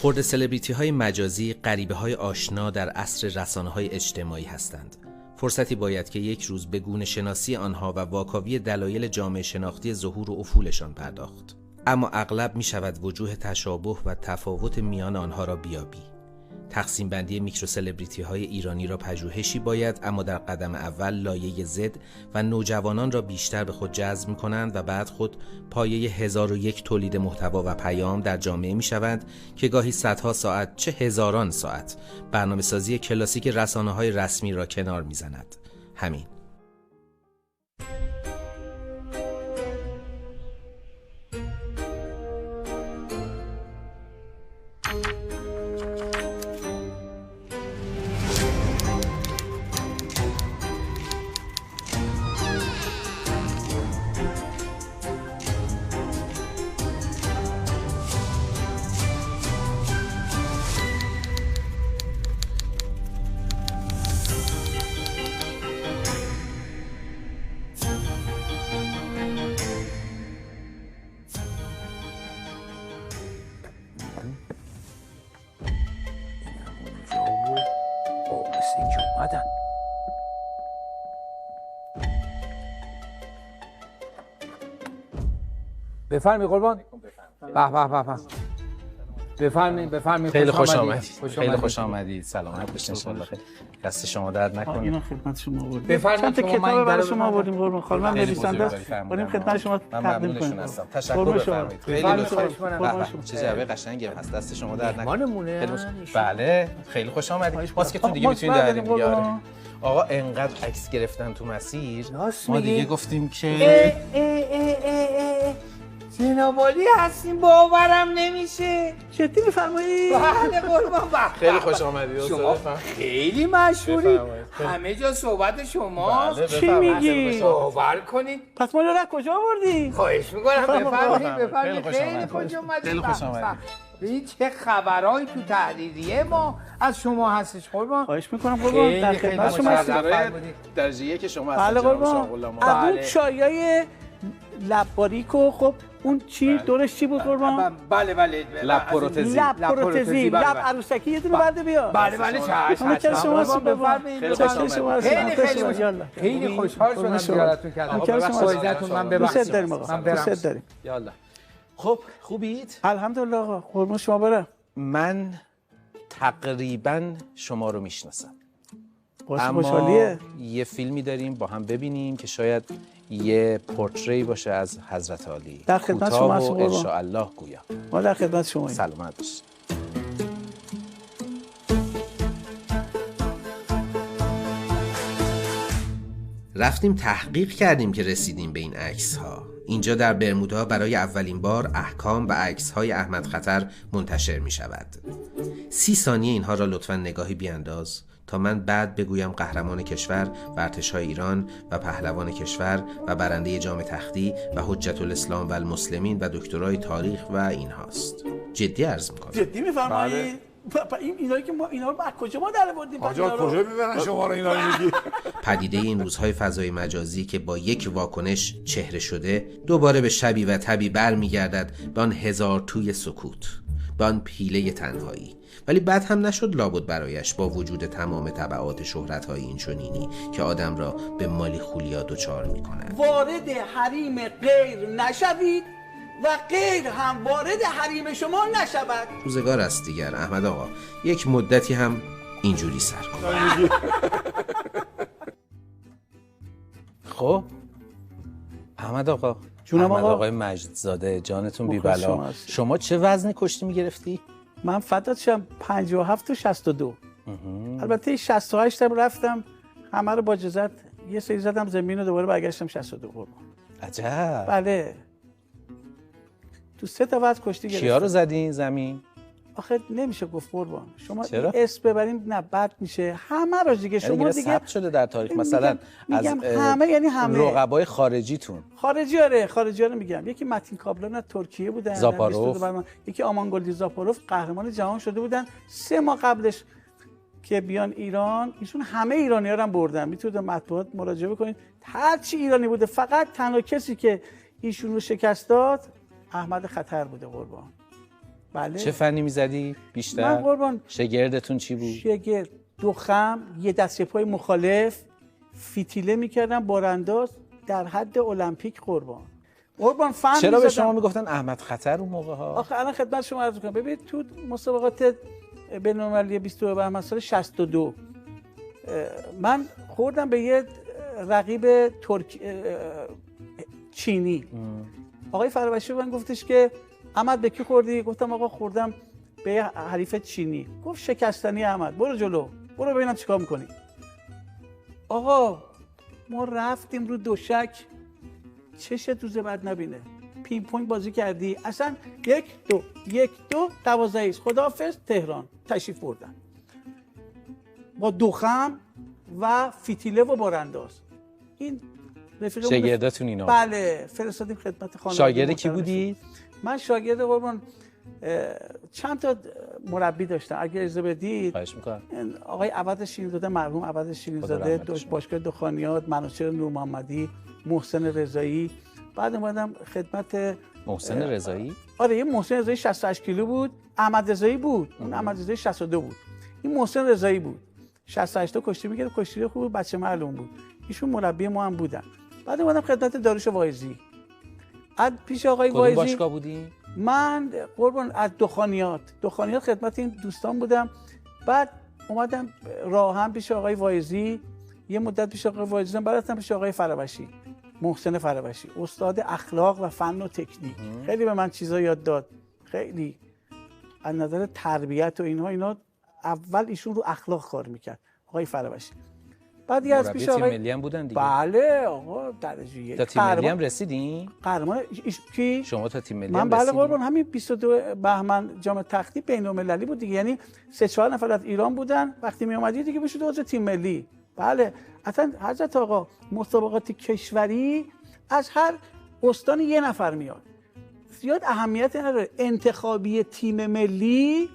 خرده سلبریتی های مجازی غریبه های آشنا در عصر رسانه های اجتماعی هستند. فرصتی باید که یک روز به گونه شناسی آنها و واکاوی دلایل جامعه شناختی ظهور و افولشان پرداخت. اما اغلب می شود وجوه تشابه و تفاوت میان آنها را بیابی. تقسیم بندی میکرو سلبریتی های ایرانی را پژوهشی باید، اما در قدم اول لایه ضد و نوجوانان را بیشتر به خود جذب می کنند و بعد خود پایه 1001 تولید محتوا و پیام در جامعه می شوند که گاهی صدها ساعت چه هزاران ساعت برنامه سازی کلاسیک رسانه های رسمی را کنار می زند. همین. بفرمایید قربان. به بفرمایید. خیلی خوش آمدید. خیلی خوش آمدید. سلامت باشید ان شاء الله. دست شما درد نکنه. اینا خدمت شما آوردیم. بفرمایید. چند تا کتاب برای شما آوردیم قربان. خانم نویسنده است. بریم خدمت شما تقدیم کنیم. تشکر بفرمایید. خیلی لطفا. چه جعبه قشنگی هست. دست شما درد نکنه. مهمانمونه. بله، خیلی خوش آمدید. ماسکتون دیگه میتونید دراریم دیگه. آقا انقدر عکس گرفتن تو مسیر. ما دیگه گفتیم که جناب عالی هستیم، باورم نمیشه. جدی میفرمایید؟ بله قربان. خیلی خوش آمدید. شما خیلی مشهوری. همه جا صحبت شما. چی میگی؟ باور کنید. پس ما رو کجا آوردی؟ خواهش میکنم بفرمایید. خیلی خوش اومدید. خیلی خوش آمدید. این چه خبرایی تو تحریریه ما از شما هستش قربان. خواهش میکنم قربان. در خدمت شما هستم. درجه یک شما بله قربان. اون چایای لب باریکو خب اون چی دورش چی بود قربان؟ بله لب پروتزی. لب عروسکی یه دونه برده بیا. بله چشم. شما بفرمایید. خیلی خوشحال شدم زیارتتون کردم. ببخشید من ببخشید. دوست داریم آقا. دوست داریم. یالا. خب خوبید؟ الحمدلله آقا. قربون شما برم. من تقریبا شما رو میشناسم. اما یه فیلمی داریم با هم ببینیم که شاید یه پورتری باشه از حضرت علی. در خدمت شما هستم قربان. ان شاء الله گویا. ما در خدمت شما. سلامت باشید. رفتیم تحقیق کردیم که رسیدیم به این عکس ها. اینجا در برمودا برای اولین بار احکام و عکس های احمد خطر منتشر می شود. 30 ثانیه اینها را لطفاً نگاهی بیانداز تا من بعد بگویم قهرمان کشور و ارتش‌های ایران و پهلوان کشور و برنده جام تختی و حجت الاسلام و المسلمین و دکترای تاریخ و این هاست. جدی عرض میکنم. جدی میفرمایید؟ اینایی که ما اینا رو از کجا ما در آوردیم؟ کجا میبرن شما رو اینا رو میگی؟ پدیده این روزهای فضای مجازی که با یک واکنش چهره شده دوباره به شبی و تبی برمیگردد به آن هزار توی سکوت، به آن پیله تنهایی. ولی بد هم نشد لابد برایش با وجود تمام تبعات شهرت‌های این چنینی که آدم را به مالی خولیا دچار می‌کند. وارد حریم غیر نشوید و غیر هم وارد حریم شما نشود. روزگار است دیگر احمد آقا، یک مدتی هم اینجوری سر کن. خب احمد آقا، جونم احمد آقا. آقای مجدزاده جانتون بی بلا، شما چه وزنی کشتی می‌گرفتی؟ من فدات شم 57 و 62. البته 68 هم رفتم همه رو با جزت یه سری زدم زمین و دوباره برگشتم 62 قربان. عجب. بله. تو 3 تا وزن کشتی گرفتم. کیا رو زدین زمین؟ آخه نمیشه گفت قربان. شما چرا؟ اسم ببریم نه بد میشه. همه رو دیگه شما دیگه ثبت شده در تاریخ مثلا میگم همه یعنی همه رقبای خارجیتون. خارجی رو میگم. یکی متین کابلان از ترکیه بودن، زاپاروف. یکی آمانگلدی زاپاروف قهرمان جهان شده بودن 3 ماه قبلش که بیان ایران. ایشون همه ایرانی‌ها رو هم بردن. میتونید مطبوعات مراجعه بکنید. هر چی ایرانی بوده، فقط تنها کسی که ایشون رو شکست داد احمد خطر بوده قربان. بله. چه فنی میزدی من بیشتر؟ قربان شگردتون چی بود؟ شگرد، دخم، یه دسته پای مخالف، فیتیله میکردم، بارانداز در حد المپیک قربان فن چرا به می‌زدم. شما میگفتن احمد خطر اون موقع ها؟ آخه الان خدمت شما عرض کنم، ببینید تو مسابقات بین‌المللی 22 بهمن سال 62 من خوردم به یه رقیب چینی. آقای فرابشی من گفتش که احمد به کی خوردی؟ گفتم آقا خوردم به یه حریف چینی. گفت شکستنی احمد، برو جلو، برو ببینم چیکار میکنی. آقا ما رفتیم رو دوشک، چشت روز بعد نبینه، پینگ پونگ بازی کردی، اصلا 1-2 12 ایست، خداحافظ تهران تشریف بردن با دخم و فیتیله و بارانداز. این رفیقمون شاگرداتون اینا؟ بله، فرستادیم خدمت خانواده. شاگرد کی بودی؟ من شاگرد قربان چند تا مربی داشتم، اگه اجازه بدید. خواهش می‌کنم. آقای عوض شیرین‌زاده، مرحوم عوض شیرین‌زاده، باشگاه دخانیات، منوچهر نور محمدی، محسن رضایی. بعد اومدم خدمت محسن رضایی. آره، یه محسن رضایی 68 کیلو بود، احمد رضایی بود، اون احمد رضایی 62 بود، این محسن رضایی بود 68 تا کشتی می‌گرفت، کشتی خوب، بچه معلوم بود. ایشون مربی ما هم بودن. بعد اومدم خدمت داریوش واعظی. از پیش آقای واعظی. کدوم باشگاه بودی؟ من قربان از دخانیات خدمت این دوستان بودم. بعد اومدم راهم پیش آقای واعظی، یه مدت پیش آقای واعظی، بعدم پیش آقای فرابشی، محسن فرابشی، استاد اخلاق و فن و تکنیک. خیلی به من چیزا یاد داد، خیلی از نظر تربیت و اینا اول ایشون رو اخلاق کار میکرد آقای فرابشی. بعد از پیش آقای تیم ملی هم بودن دیگه. بله آقا، درجه یک تا تیم ملی هم رسیدین؟ قهرمان کی؟ شما تا تیم ملی من هم بله رسیدین؟ قربان، همین 22 بهمن جام تختی بین‌المللی بود دیگه، یعنی 3-4 نفر از ایران بودن، وقتی می اومدی دیگه بشد عضو تیم ملی. بله اصلا حضرت آقا، مسابقات کشوری از هر استان یه نفر میاد، زیاد اهمیت نداره. انتخابی تیم ملی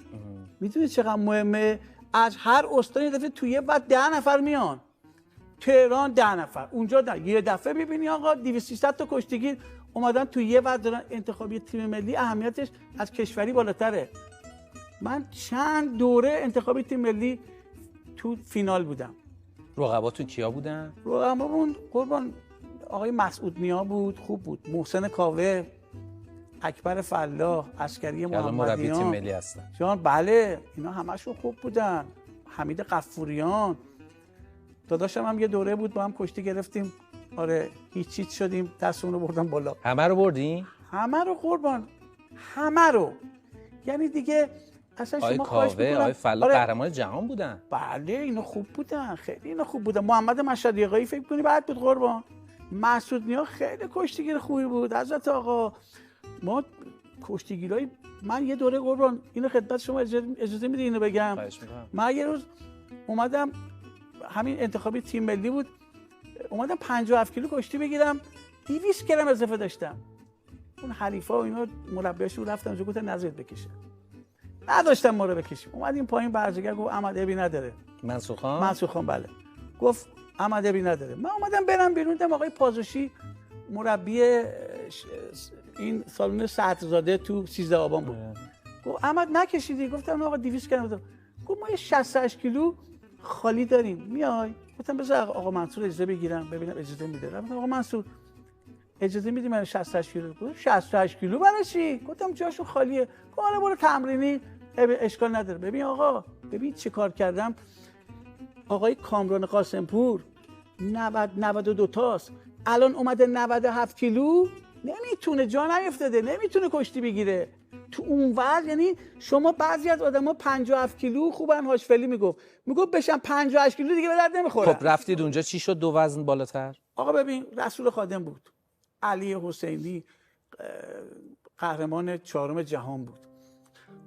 میدونید چقدر مهمه؟ از هر استان یه دفعه توی بعد 10 نفر میان. تهران 10 نفر، اونجا یه دفعه ببینی آقا 200-300 تا کشتیگیر اومدن توی یه وقت دارن. انتخابی تیم ملی اهمیتش از کشوری بالاتره. من چند دوره انتخابی تیم ملی تو فینال بودم. رقباتون کیا بودن؟ رقبامون قربان آقای مسعود نیا بود، خوب بود، محسن کاوه، اکبر فلاح، عسکری محمدیان، مربی تیم ملی هستن جان. بله اینا همشون خوب بودن، حمید غفوریان. داداشم هم یه دوره بود با هم کشتی گرفتیم، آره هیچ شدیم، دستمون رو بردم بالا. همه رو بردین؟ همه رو قربان، همه رو. یعنی دیگه اصلا شما خواهش می‌کنم. آقای فلاح آره. قهرمان جهان بودن. بله اینا خوب بودن، خیلی اینا خوب بودن. محمد مشهدی آقایی فکر کنی بعد بود قربان. مسعود نیا خیلی کشتیگیر خوبی بود حضرت آقا. ما کشتیگیرای، من یه دوره قربان اینو خدمت شما اجازه میدید اینو بگم؟ خواهش می‌کنم. من یه روز اومدم، همین انتخابی تیم ملی بود، اومدم 57 کیلو کشتی بگیرم، 200 گرم اضافه داشتم. اون حریفا و اینا مربیاشون رفتن اونجا گفتن نذارید بکشه، نداشتم ما رو بکشیم. اومدیم پایین، برجگر گفت احمد ابی نداره. منصور خان بله گفت احمد ابی نداره. من اومدم برم بیرون، دیدم آقای پازوشی مربی این سالن صدرزاده تو 13 آبان بود. گفت احمد نکشیدی؟ گفتم آقا 200 گرم. گفت ما یه 68 کیلو خالی داریم، میای؟ گفتم بذار آقا منصور اجازه بگیرم ببینم اجازه میده. گفتم آقا منصور اجازه میدی من 68 کیلو؟ گفت 68 کیلو برای چی؟ گفتم جاشون خالیه. گفت حالا برو تمرینی، اشکال نداره. ببین آقا، ببین چه کار کردم. آقای کامران قاسمپور 92 تاست، الان اومده 97 کیلو، نمیتونه، جا نیفتاده، نمیتونه کشتی بگیره تو اون وزن. یعنی شما بعضی از آدما 57 کیلو خوبن، هاشفلی میگفت بشن 58 کیلو دیگه به درد نمیخوره. خب رفتید اونجا چی شد دو وزن بالاتر؟ آقا ببین رسول خادم بود، علی حسینی قهرمان 4 جهان بود،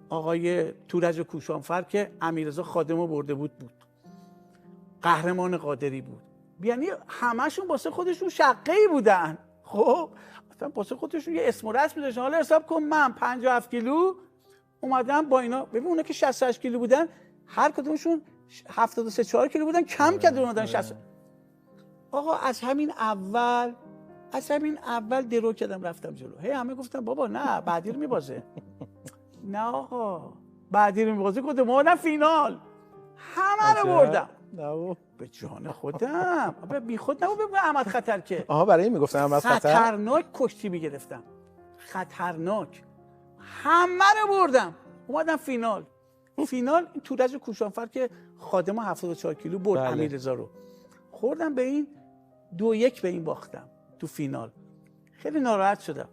آقای تورج کوشانفر که امیررضا خادمو برده بود قهرمان قادری بود. یعنی همشون واسه خودشون شقه‌ای بودن. خب مثلا واسه خودشون یه اسم و رسمی داشتن. حالا حساب کن من 57 کیلو اومدم با اینا، ببین اونا که 68 کیلو بودن هر کدومشون 73-4 کیلو بودن، کم کرده اومدن 60. آقا از همین اول درو کردم رفتم جلو. همه گفتم بابا نه بعدی رو میبازه. نه آقا بعدی رو می‌بازی کدوم اومدم فینال همه رو بردم به جان خودم بی خود نبود بگم احمد خطر که برای این میگفتن احمد خطر خطرناک کشتی میگرفتم خطرناک همه رو بردم اومدم فینال تورج کوشانفر که خادم 74 کیلو برد امیررضا رو خوردم به این 2-1 به این باختم تو فینال خیلی ناراحت شدم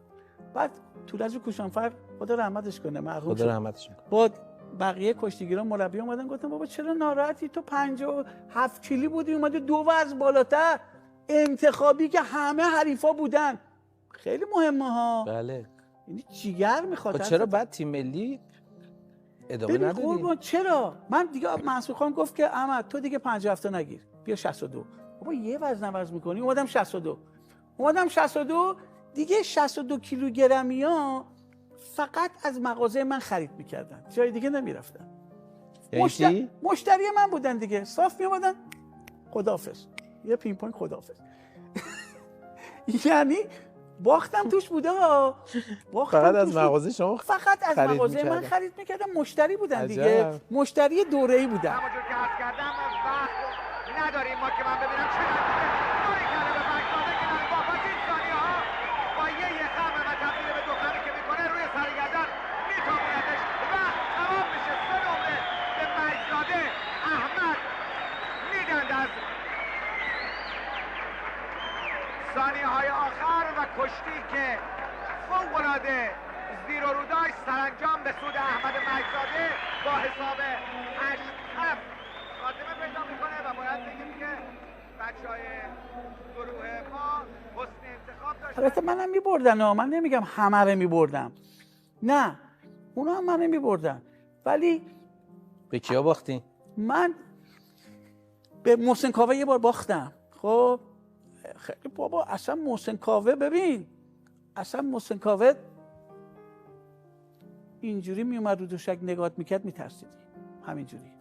بعد تورج کوشانفر خدا رحمتش کنه مرحوم خدا رحمتش کنه با بقیه کشتیگیران مربی اومدن گفتم بابا چرا ناراحتی تو 57 کیلو بودی اومدی 2 وزن بالاتر انتخابی که همه حریفا بودن خیلی مهمه ها بله یعنی جیگر میخواد چرا بعد تیم ملی ادامه ندادی؟ چرا من دیگه منصور خان گفت که احمد تو دیگه 57 تا نگیر بیا 62 بابا یه وزن عوض میکنی اومدم 62 دیگه 62 کیلوگرمی ها فقط از مغازه من خرید میکردن جای دیگه نمیرفتن مشتری من بودن دیگه صاف میومدن خداحافظ یه پینگ پونگ خداحافظ یعنی باختم توش بوده ها فقط از مغازه شما فقط از مغازه من خرید میکردم مشتری بودن دیگه مشتری دوره‌ای بودن همونجور که عرض کردم از وقت نداریم ما که من ببینم چقدر کاری کرده به بک‌داده که در واپس این ثانیه ها با یه خم و تبدیل به 2 خمی که میکنه روی سرگردن میتابوندش و تمام میشه 3 نمره به مجزاده احمد میدند از ثانیه های آخر و کشتی که فوق‌العاده زیر و رو داشت سرانجام به سود احمد مجزاده با حساب 8-7 خاتمه پیدا میکنه و باید بگیم که بچهای گروه ما حسن انتخاب داشتن. البته منم میبردن من نمیگم همه رو میبردم نه اونا هم منو میبردن ولی به کیا باختین؟ من به محسن کاوه یه بار باختم خب خیلی بابا اصلا محسن کاوه ببین اصلا محسن کاوه اینجوری میومد رو دوشک نگات میکرد میترسیدی همینجوری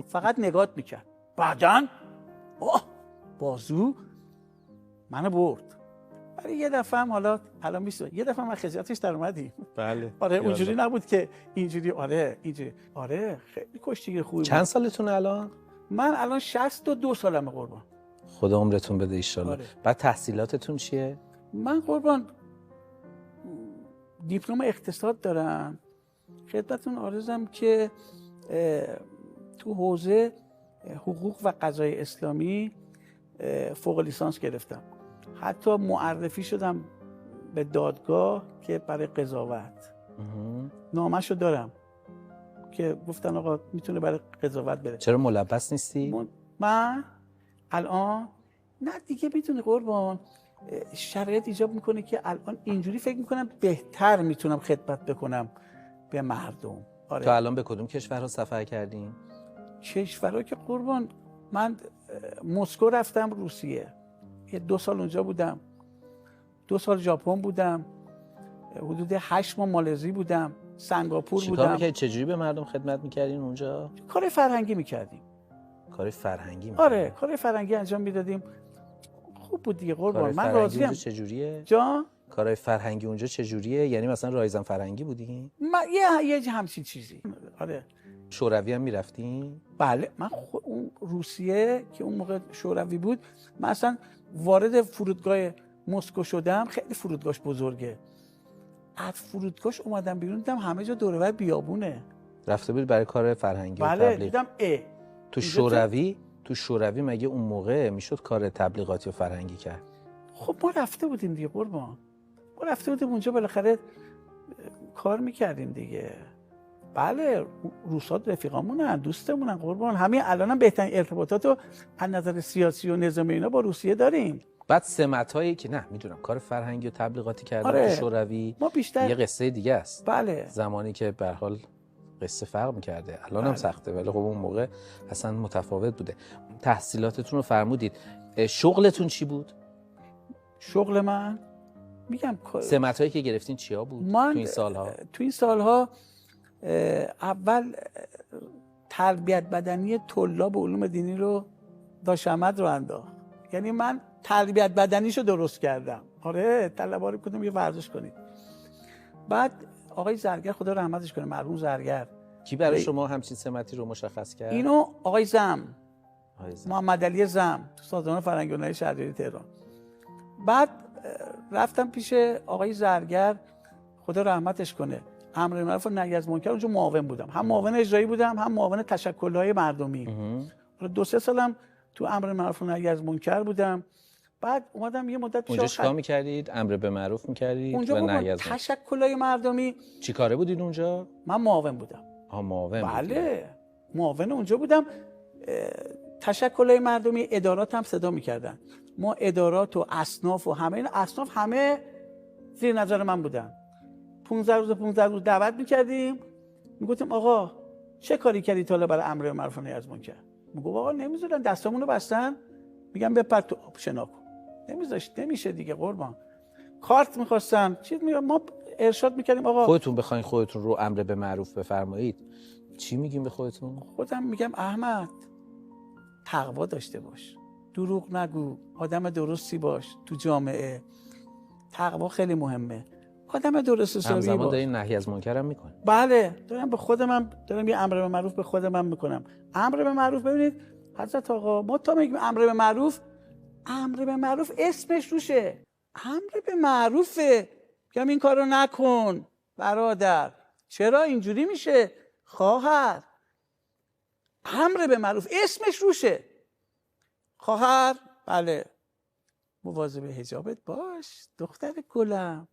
فقط نگات میکرد بعدن بازو منو برد ولی یه دفعه هم حالا میشه یه دفعه من خجالتش در اومدیم بله آره اونجوری نبود که اینجوری آره خیلی کشتیگیر خوبی چند سالتون الان؟ من الان 62 سالمه قربان خدا عمرتون بده ایشالله. بعد تحصیلاتتون چیه؟ من قربان دیپلم اقتصاد دارم خدمتتون عرضم که تو حوزه حقوق و قضای اسلامی فوق لیسانس گرفتم حتی معرفی شدم به دادگاه که برای قضاوت نامه‌شو دارم که گفتن آقا میتونه برای قضاوت بره. چرا ملبس نیستی؟ من الان نه دیگه میتونه قربان شرایط ایجاب میکنه که الان اینجوری فکر میکنم بهتر میتونم خدمت بکنم به مردم. آره. تا الان به کدوم کشورها سفر کردین؟ کشورها که قربان من مسکو رفتم روسیه 2 سال اونجا بودم 2 سال ژاپن بودم حدود 8 ماه مالزی بودم سنگاپور بودم. چیکار می‌کردی؟ چجوری به مردم خدمت می‌کردین اونجا؟ کار فرهنگی می‌کردیم. کار فرهنگی می‌کردیم؟ آره کار فرهنگی انجام میدادیم. خوب بود دیگه قربان من راضیم. اونجا چجوریه؟ جان کارهای فرهنگی اونجا چجوریه؟ یعنی مثلا رایزن فرهنگی بودی؟ یه همچین چیزی. آره. شوروی هم میرفتین؟ بله من اون روسیه که اون موقع شوروی بود من اصلا وارد فرودگاه مسکو شدم خیلی فرودگاهش بزرگه از فرودگاهش اومدم بیرون دیدم همه جا دور و بر بیابونه. رفته بود برای کار فرهنگی بله، و تبلیغ. دیدم تو شوروی مگه اون موقع میشد کار تبلیغاتی و فرهنگی کرد؟ خب ما رفته بودیم دیگه قربان ما رفته بودیم اونجا بالاخره کار میکردیم دیگه. بله روسا رفیقامونن دوستمونن قربان همین الانم بهترین ارتباطاتو از نظر سیاسی و نظامی اینا با روسیه داریم. بعد سمت‌هایی که نه میدونم کار فرهنگی و تبلیغاتی کردن آره. تو شوروی ما بیشتر یه قصه دیگه است. بله زمانی که به هر حال قصه فرق می‌کرده الان هم سخته ولی خب اون موقع اصلا متفاوت بوده. تحصیلاتتون رو فرمودید شغلتون چی بود؟ شغل من میگم سمت‌هایی که گرفتین چیا بود تو این سال‌ها؟ تو این سال‌ها اول تربیت بدنی طلاب علوم دینی رو داش احمد رو انداخت. یعنی من تربیت بدنیشو درست کردم. آره طلبا رو گفتم یه ورزش کنید. بعد آقای زرگر خدا رحمتش کنه، مرحوم زرگر، کی برای شما همچین سمتی رو مشخص کرد؟ اینو آقای زم، آقای زم. محمد علی زم تو سازمان فرهنگ و هنر شهرداری تهران. بعد رفتم پیش آقای زرگر خدا رحمتش کنه، امر بالمعروف و نهی از منکر، اونجا معاون بودم، هم معاون اجرایی بودم هم معاون تشکل‌های مردمی. 2-3 سالم تو امر بالمعروف و نهی از منکر بودم. بعد اومدم یه مدت پیش اونجا چیکار می‌کردید؟ امر به معروف می‌کردید اونجا و نهی از منکر. تشکل‌های مردمی. چیکاره بودید اونجا؟ من معاون بودم. معاون. بله معاون اونجا بودم. تشکل‌های مردمی ادارات هم صدا می‌کردن. ما ادارات و اصناف و همه این اصناف همه زیر نظر من بودن. 15 روز دعوت می‌کردیم، میگفتیم آقا چه کاری کردی تا حالا برای امر معروف و نهی از منکر؟ میگفت آقا نمیذارن، دستامونو بستن، میگم بپر تو آب شنا کن. نمیشه دیگه قربان. کارت می‌خواستن، چیز ما ارشاد می‌کردیم آقا خودتون بخواید خودتون رو امر به معروف بفرمایید، چی میگیم به خودتون؟ خودم میگم احمد تقوا داشته باش، دروغ نگو، آدم درستی باش تو جامعه. تقوا خیلی مهمه. آدم درست حسابی باش. همزمان دارین نهی از منکر هم میکنید. بله دارم به خودم دارم یه امر به معروف به خودم میکنم. امر به معروف ببینید حضرت آقا، ما تا میگیم امر به معروف اسمش روشه. امر به معروفه، میگم این کارو نکن برادر، چرا اینجوری میشه خواهر؟ امر به معروف اسمش روشه. خواهر بله مواظب حجابت باش دختر گلم،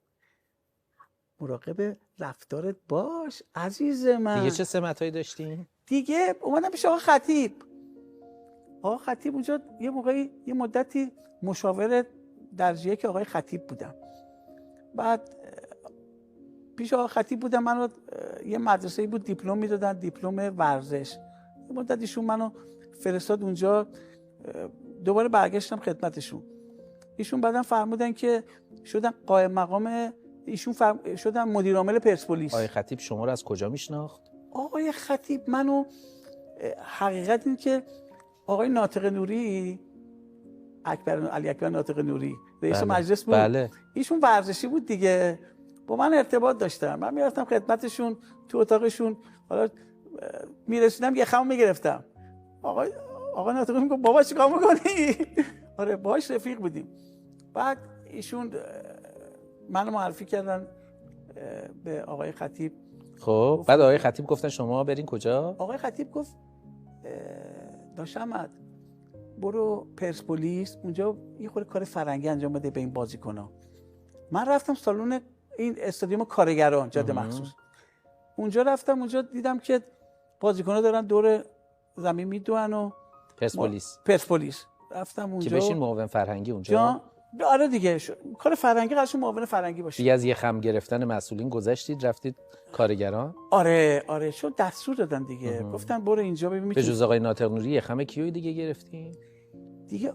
مراقب رفتارت باش عزیز من. دیگه چه سمتایی داشتین؟ دیگه اومدم پیش آقا خطیب. آقا خطیب اونجا یه مدتی مشاور درجه که آقای خطیب بودم. بعد پیش آقا خطیب بودم، منو یه مدرسه‌ای بود دیپلم میدادن، دیپلم ورزش. یه مدت ایشون منو فرستاد اونجا، دوباره برگشتم خدمتشون. ایشون بعدم فرمودن که شدن قائم مقام، ایشون شدن مدیر عامل پرسپولیس. آقای خطیب شما رو از کجا میشناخت؟ آقای خطیب منو، حقیقت این که آقای ناطق نوری، علی اکبر ناطق نوری رئیس مجلس بود. بله. ایشون ورزشی بود دیگه، با من ارتباط داشتم، من میرفتم خدمتشون تو اتاقشون، حالا میرسیدم یه خم میگرفتم. آقا ناطق میگفت بابا چیکار میکنی؟ آره باهاش رفیق بودیم. بعد ایشون منو معرفی کردن به آقای خطیب. خب بعد آقای خطیب گفتن شما برین کجا؟ آقای خطیب گفت داش احمد برو پرسپولیس، اونجا یه خورده کار فرنگی انجام بده به این بازیکن‌ها. من رفتم سالن این استادیوم کارگران جاده مخصوص، اونجا رفتم، اونجا دیدم که بازیکن‌ها دارن دور زمین میدوئن و پرسپولیس رفتم اونجا که بشین معاون فرهنگی اونجا. آره دیگه کار فرهنگی قرارشون معاون فرهنگی باشه. دیگه از یه خم گرفتن مسئولین گذشتید رفتید کارگران؟ آره چون دستور دادن دیگه. گفتن برو اینجا ببین. به جز آقای ناطق نوری یه خم کیو دیگه گرفتین؟ دیگه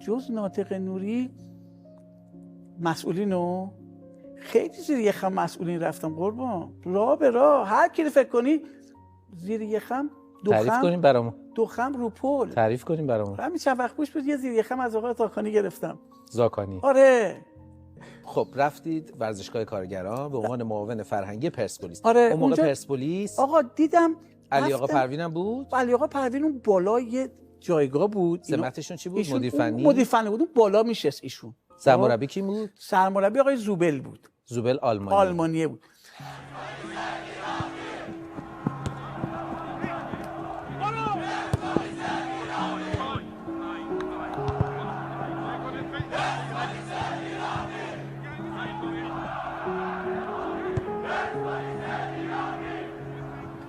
جز ناطق نوری مسئولینو خیلی زیر یه خم مسئولین رفتم قربان، راه به راه، هر کی فکر کنی زیر یه خم. تعریف کنیم برامون. 2 خم رو پل. تعریف کنیم برامون. همین چند وقت پیش بود یه زیر یه خم از آقای زاکانی گرفتم. زاکانی. آره. خب رفتید ورزشگاه کارگران به عنوان معاون فرهنگی پرسپولیس. آره اون موقع پرسپولیس آقا دیدم علی آقا پروین بود. علی آقا پروین اون بالا یه جایگاه بود. سمتشون چی بود؟ مدیر فنی بود. اون بالا میشست ایشون. سرمربی کی بود؟ سرمربی آقای زوبل بود. زوبل آلمانیه بود.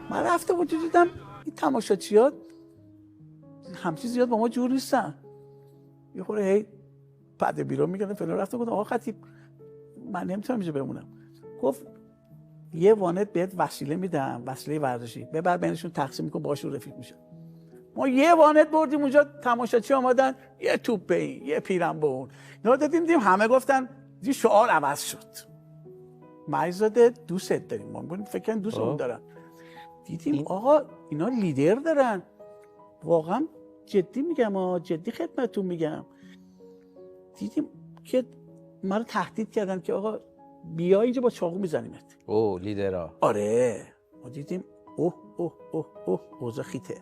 من رفتم و دیدم این تماشاچی‌ها همچین زیاد با ما جور نیستن، یه خورده هی پرده بیرون میگن فلان. رفتم گفتم آقا خطیب من نمیتونم اینجا بمونم. گفت یه وانت بهت وسیله میدم، وسیله ورزشی، ببر بینشون تقسیم کن باهاشون رفیق میشن. ما یه وانت بردیم اونجا، تماشاچی اومدن یه توپ به این یه پیرم به اون، اینا دیدیم همه گفتن یه شعار عوض شد، مجزاده دوست داریم. ما گفتیم فکر کنم دوستمون دارن. دیدیم آقا اینا لیدر دارن، واقعا جدی میگم، جدی خدمتتون میگم. دیدیم که ما رو تهدید کردن که آقا بیا اینجا با چاقو میزنیمت. او لیدرها. آره ما دیدیم اوه اوه اوه اوه اوضاع خیته.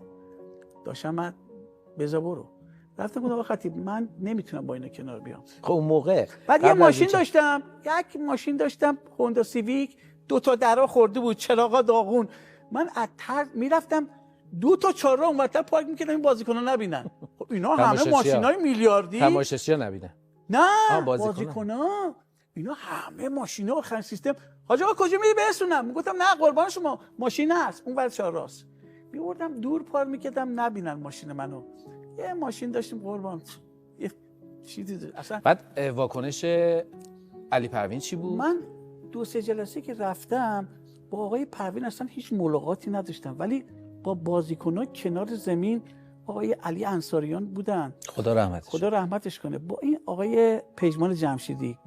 داشتم بذار برو. رفتم گفتم آقا خطیب من نمیتونم با اینا کنار بیام. خب اون موقع بعد یه ماشین داشتم، یک ماشین داشتم هوندا سیویک، 2 تا درا خورده بود، چراغا داغون. من از میرفتم 2 تا چهارراه اونورتر پارک میکردم این بازیکن‌ها نبینن. اینا همه ماشینای میلیاردی. تماشاچی‌ها نبینن. نه بازیکن‌ها اینا همه ماشینا آخرین سیستم. حاج آقا کجا میری برسونم؟ میگفتم نه قربان شما ماشین هست اون ور چهارراست. میوردم دور پارک میکردم نبینن ماشین منو. یه ماشین داشتیم قربان یه چیزی اصلا. بعد واکنش علی پروین چی بود؟ من 2-3 جلسه که رفتم با آقای پروین اصلا هیچ ملاقاتی نداشتم، ولی با بازیکن‌ها کنار زمین آقای علی انصاریان بودن، خدا رحمتش کنه، با این آقای پژمان جمشیدی.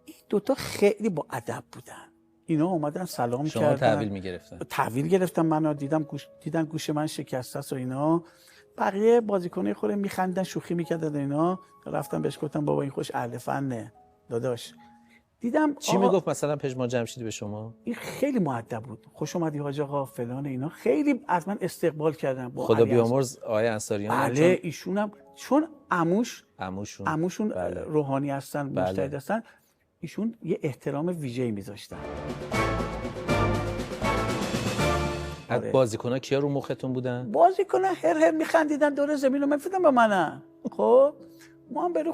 این دوتا خیلی با ادب بودن. اینا اومدن سلام شما کردن. تحویل میگرفتن؟ تحویل گرفتم. منو دیدن گوش من شکسته است و اینا. بقیه بازیکنای خوره میخندن شوخی میکردن اینا. رفتم بهش گفتم بابا این خوش اهل فنه داداش. دیدم چی میگفت مثلا پژمان جمشیدی به شما؟ این خیلی مؤدب بود. خوش اومدی حاج آقا فلان اینا، خیلی از من استقبال کردن. با خدا بیامرز آقای انصاریان. بله ایشونم چون عموشون بله. روحانی هستن، مجتهد هستن، ایشون یه احترام ویژه‌ای میذاشتن. آره. بازیکن‌ها کیا رو مختون بودن؟ بازیکن‌ها هر میخندیدن دور زمین رو میفردن به من. خب ما هم به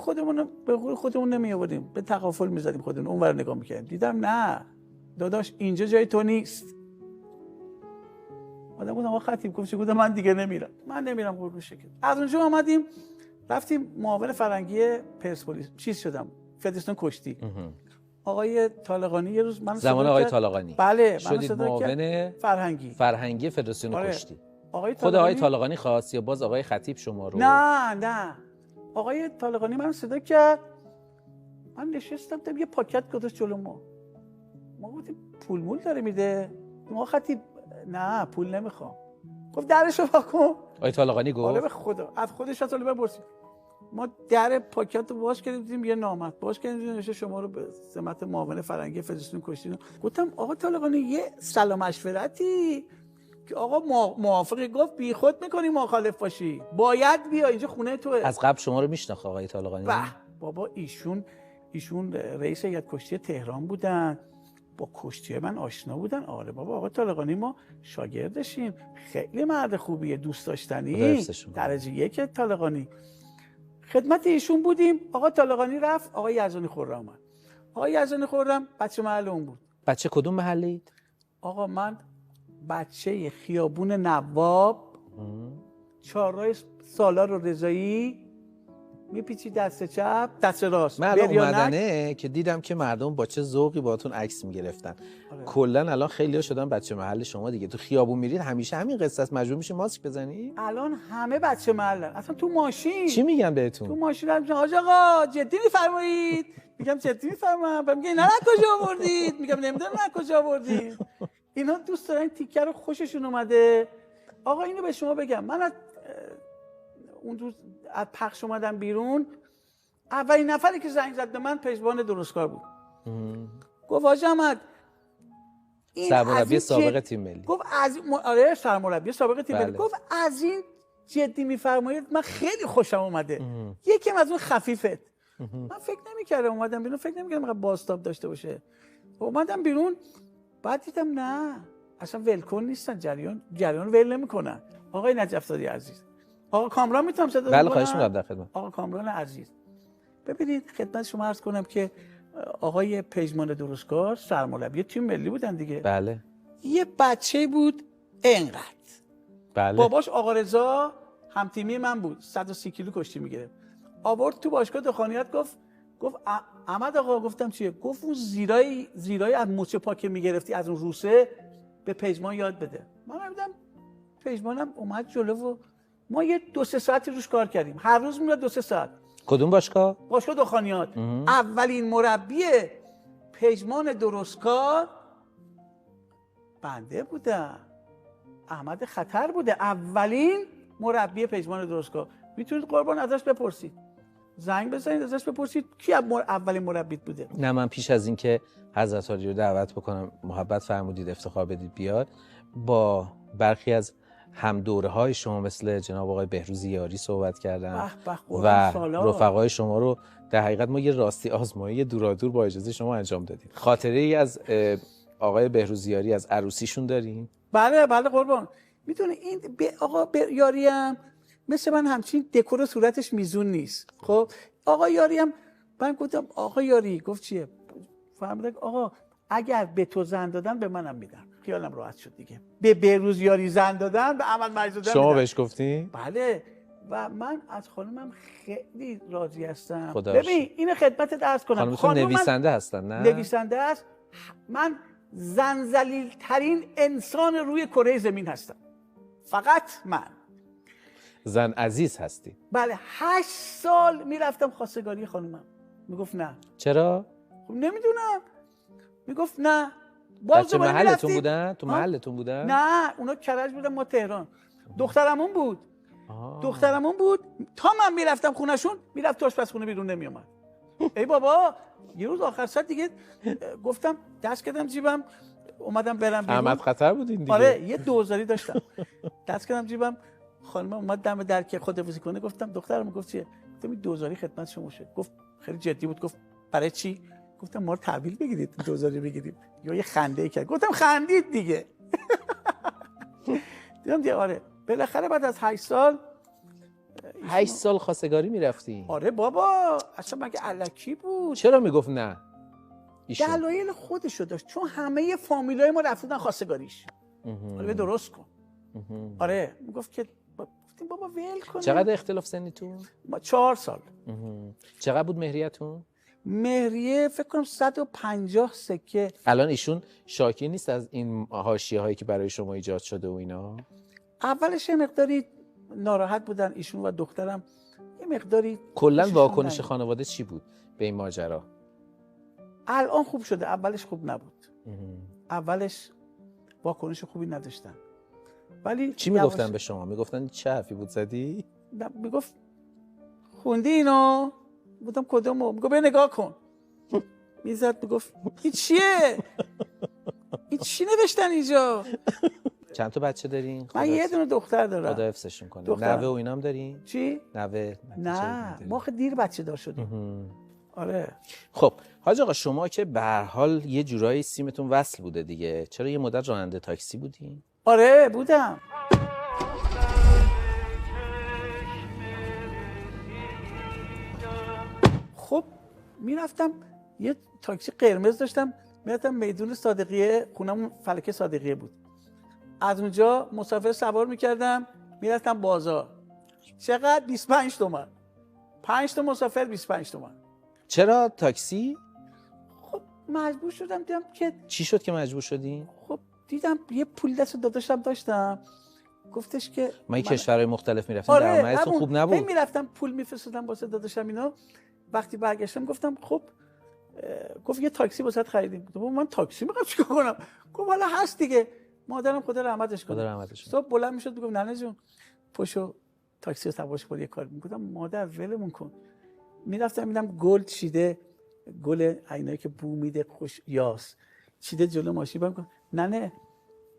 خودمون نمی آوردیم، به تغافل می‌زدیم خودمون اونور نگاه می‌کردیم. دیدم نه داداش اینجا جای تو نیست. آدم گفتم آقا خطیب گفت گفتم من دیگه نمیرم. من نمیرم قربون شکل. از اونجا اومدیم رفتیم معاون فرنگی پرسپولیس چیز شدم فدراسیون کشتی. آقای طالقانی یه روز من زمان آقای طالقانی بله شدید معاون فرهنگی فدراسیون کشتی. خود آقای طالقانی خواست یا باز آقای خطیب شما رو؟ نه آقای طالقانی من صدا کرد. من نشستم یه پاکت گذاشت جلو ما گفتیم پول مول داره میده. ما خطیب نه پول نمیخوام. گفت درشو وا کن. آقای طالقانی گفت آره به خدا از خودش از من پرسید. ما در پاکت رو باز کردیم یه نامت باز کردیم نشه شما رو به سمت معاون فرنگی فدراسیون کشتی. گفتم آقا طالقانی یه سلام مشورتی که آقا موافقی؟ گفت بی خود میکنی مخالف باشی باید بیا اینجا خونه توه. از قبل شما رو میشناخت آقای طالقانی؟ بابا ایشون رئیس هیئت کشتی تهران بودن، با کشتی من آشنا بودن. آره بابا آقا طالقانی ما شاگردشیم، خیلی مرد خوبیه دوست داشتنی درجه 1 طالقانی. خدمت ایشون بودیم. آقا طالقانی رفت آقا یزدانی خرم اومد. آقا یزدانی خرم بچه محل اون بود. بچه کدوم محلید؟ آقا من بچه خیابون نواب چهارراه سالار و رضایی میپیچی دست چپ دست راست. من الان اومدنه که دیدم که مردم با چه ذوقی باهاتون عکس میگرفتن. کلا الان خیلی‌ها شدن بچه محل شما دیگه. تو خیابون میرید همیشه همین قصه است، مجبور میشی ماسک بزنی؟ الان همه بچه محلن. اصلا تو ماشین چی میگن بهتون؟ تو ماشین حاج آقا جدی میفرمایید؟ میگم جدی میفرمام. میگه نه کجا آوردید؟ میگم نمیدونم نه کجا آوردید. اینا دوست دارن تیکر رو خوششون اومده. آقا اینو به شما بگم من از اون روز از پخش اومدم بیرون، اولین نفری که زنگ زد به من پژمان درستکار بود. گفت حاج احمد این سرمربی سابق تیم ملی. گفت از آره سرمربی سابق تیم ملی. گفت از این جدی میفرمایید من خیلی خوشم اومده. یکم از اون خفیفت. من فکر نمی‌کردم اومدم بیرون، فکر نمی‌کردم اینقدر بازتاب داشته باشه. اومدم بیرون بعد دیدم نه اصلا ولکن نیستن، جریان ول نمی‌کنن. آقای نجف‌زاده عزیز، آقا کامران میتونم صدا بزنم؟ بله خواهش می‌کنم در خدمت. آقا کامران عزیز ببینید خدمت شما عرض کنم که آقای پژمان درستکار سرمربی تیم ملی بودن دیگه. بله. یه بچه بود اینقدر. بله. باباش آقا رضا هم تیمی من بود، 130 کیلو کشتی میگرفت. آورد تو باشگاه دخانیات گفت احمد آقا. گفتم چیه؟ گفت اون زیرای از مچ پاک میگرفتی از اون روسه به پژمان یاد بده. من دیدم پژمانم اومد جلو و ما یه 2-3 ساعتی روش کار کردیم. هر روز میاد 2-3 ساعت. کدوم باشگاه؟ باشگاه دخانیات. اولین مربی پژمان درستکار بنده بودم. احمد خطر بوده اولین مربی پژمان درستکار. میتونید قربان ازش بپرسید. زنگ بزنید ازش بپرسید کی اولین مربیت بوده. نه من پیش از اینکه حضرت عالی رو دعوت بکنم محبت فرمودید افتخار بدید بیاد، با برخی از هم دوره های شما مثل جناب آقای بهروز یاری صحبت کردم و رفقای شما رو در حقیقت ما یه راستی آزمایی دورادور با اجازه شما انجام دادیم. خاطره ای از آقای بهروز یاری از عروسیشون داریم؟ بله قربان. میدونه این آقا یاری هم مثل من همچین دکور صورتش میزون نیست. خب آقا یاری هم من گفتم آقا یاری گفت چیه؟ فهمیدم آقا اگر به تو زن دادن به منم میدن. خیالم راحت شد دیگه. به بهروز یاری زن دادن، به احمد مجید دادن. شما بهش گفتین؟ بله. و من از خانمم خیلی راضی هستم. ببین اینو خدمتت عرض کنم. خانم نویسنده هستن نه؟ نویسنده است. من زنجلیل ترین انسان روی کره زمین هستم. فقط من. زن عزیز هستی. بله 8 سال میرفتم خواستگاری خانومم. میگفت نه. چرا؟ خب نمیدونم. میگفت نه. بچه محلتون بودن؟ تو محلتون بودن؟ نه اونا کرج بودن، ما تهران. دخترمون بود. دخترمون بود. تا من میرفتم خونشون میرفت تو آشپزخونه بیرون نمیومد. ای بابا یه روز آخر سر دیگه گفتم دست کردم جیبم اومدم برم بیرون. احمد خطر بودین دیگه. آره یه دوزاری داشتم. دست کردم جیبم، خانم اومد دم در که خداحافظی کنه. گفتم دخترم گفت چیه؟ گفتم این دوزاری خدمت شما شد. گفت خیلی جدی بود. گفت برای چی؟ گفتم ما رو تحویل بگیرید دوزاری بگیرید. یا یه خنده ای کرد. گفتم خندید دیگه. دیدم دیگه آره بالاخره بعد از 8 سال 8 سال خواستگاری میرفتی؟ آره بابا اصلا مگه الکی بود؟ چرا میگفت نه؟ دلایل خودشو داشت، چون همه فامیلای ما رفتن خواستگاریش. آره درست کن. آره میگفت که گفتیم بابا ول کن. چقدر اختلاف سنیتون؟ ما 4 سال. چقدر بود مهریتون؟ مهریه فکر کنم 150 سکه. الان ایشون شاکی نیست از این حاشیه هایی که برای شما ایجاد شده و اینا؟ اولش یه مقداری ناراحت بودن ایشون و دخترم، یه مقداری. کلا واکنش خانواده چی بود به این ماجرا؟ الان خوب شده، اولش خوب نبود. اولش واکنش خوبی نداشتن. ولی چی میگفتن به شما؟ میگفتن چه حرفی بود زدی؟ میگفت خوندی اینو؟ گفتم کدومو؟ میگفت بیا نگاه کن. میزد میگفت این چیه؟ این چی نوشتن اینجا؟ چند تا بچه دارین؟ من یه دونه دختر دارم. خدا حفظشون کنه. نوه و اینام دارین؟ چی؟ نوه؟ نه ما خیلی دیر بچه دار شدیم. آره. خب حاج آقا شما که به هر حال یه جورایی سیمتون وصل بوده دیگه، چرا یه مدت راننده تاکسی بودین؟ آره بودم. خب میرفتم یه تاکسی قرمز داشتم، میرفتم میدون صادقیه، خونمون فلکه صادقیه بود. از اونجا مسافر سوار میکردم میرفتم بازار. چقدر؟ 25 تومن. 5 تا مسافر 25 تومن. چرا تاکسی؟ خب مجبور شدم. دیدم که چی شد که مجبور شدین؟ خب دیدم یه پول دست داداشم داشتم، گفتش که من کشورهای مختلف میرفتم. آره درآمدتون خوب نبود؟ میرفتم پول میفرستادم واسه داداشم اینا. وقتی برگشتم گفتم خب گفت یه تاکسی واسط خریدیم. گفتم من تاکسی میخوام چیکار کنم؟ گفت حالا هست دیگه. مادرم خدا رحمتش کنه. خدا رحمتش کنه. صبح بلند میشد میگفت ننه جون پشو تاکسی رو سوارش کن یه کار. میگفتم مادر ولمون کن. میرفتم میدم گل چیده، گل عینایی که بو میده خوش یاس چیده جلو ماشین. بگم ننه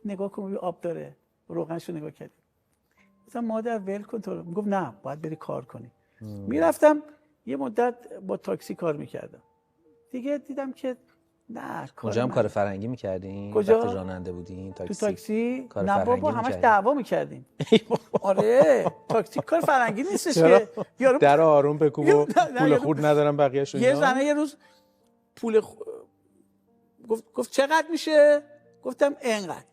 نگاه کن آب داره، روغنشو نگاه کردی. گفتم مادر ول کن تو رو. میگفت نه باید بری کار کنی. میرفتم یه مدت با تاکسی کار میکردم. دیگه دیدم که نه. اونجا هم کار فرنگی میکردین؟ کجا؟ وقتی راننده بودین تاکسی؟ تو تاکسی؟ نه بابا همش دعوا میکردیم. آره تاکسی کار فرنگی نیستش که یارو در آروم بکوب و پول خورد ندارم بقیه‌شو. یه زنه یه روز پول گفت چقدر میشه؟ گفتم اینقدر.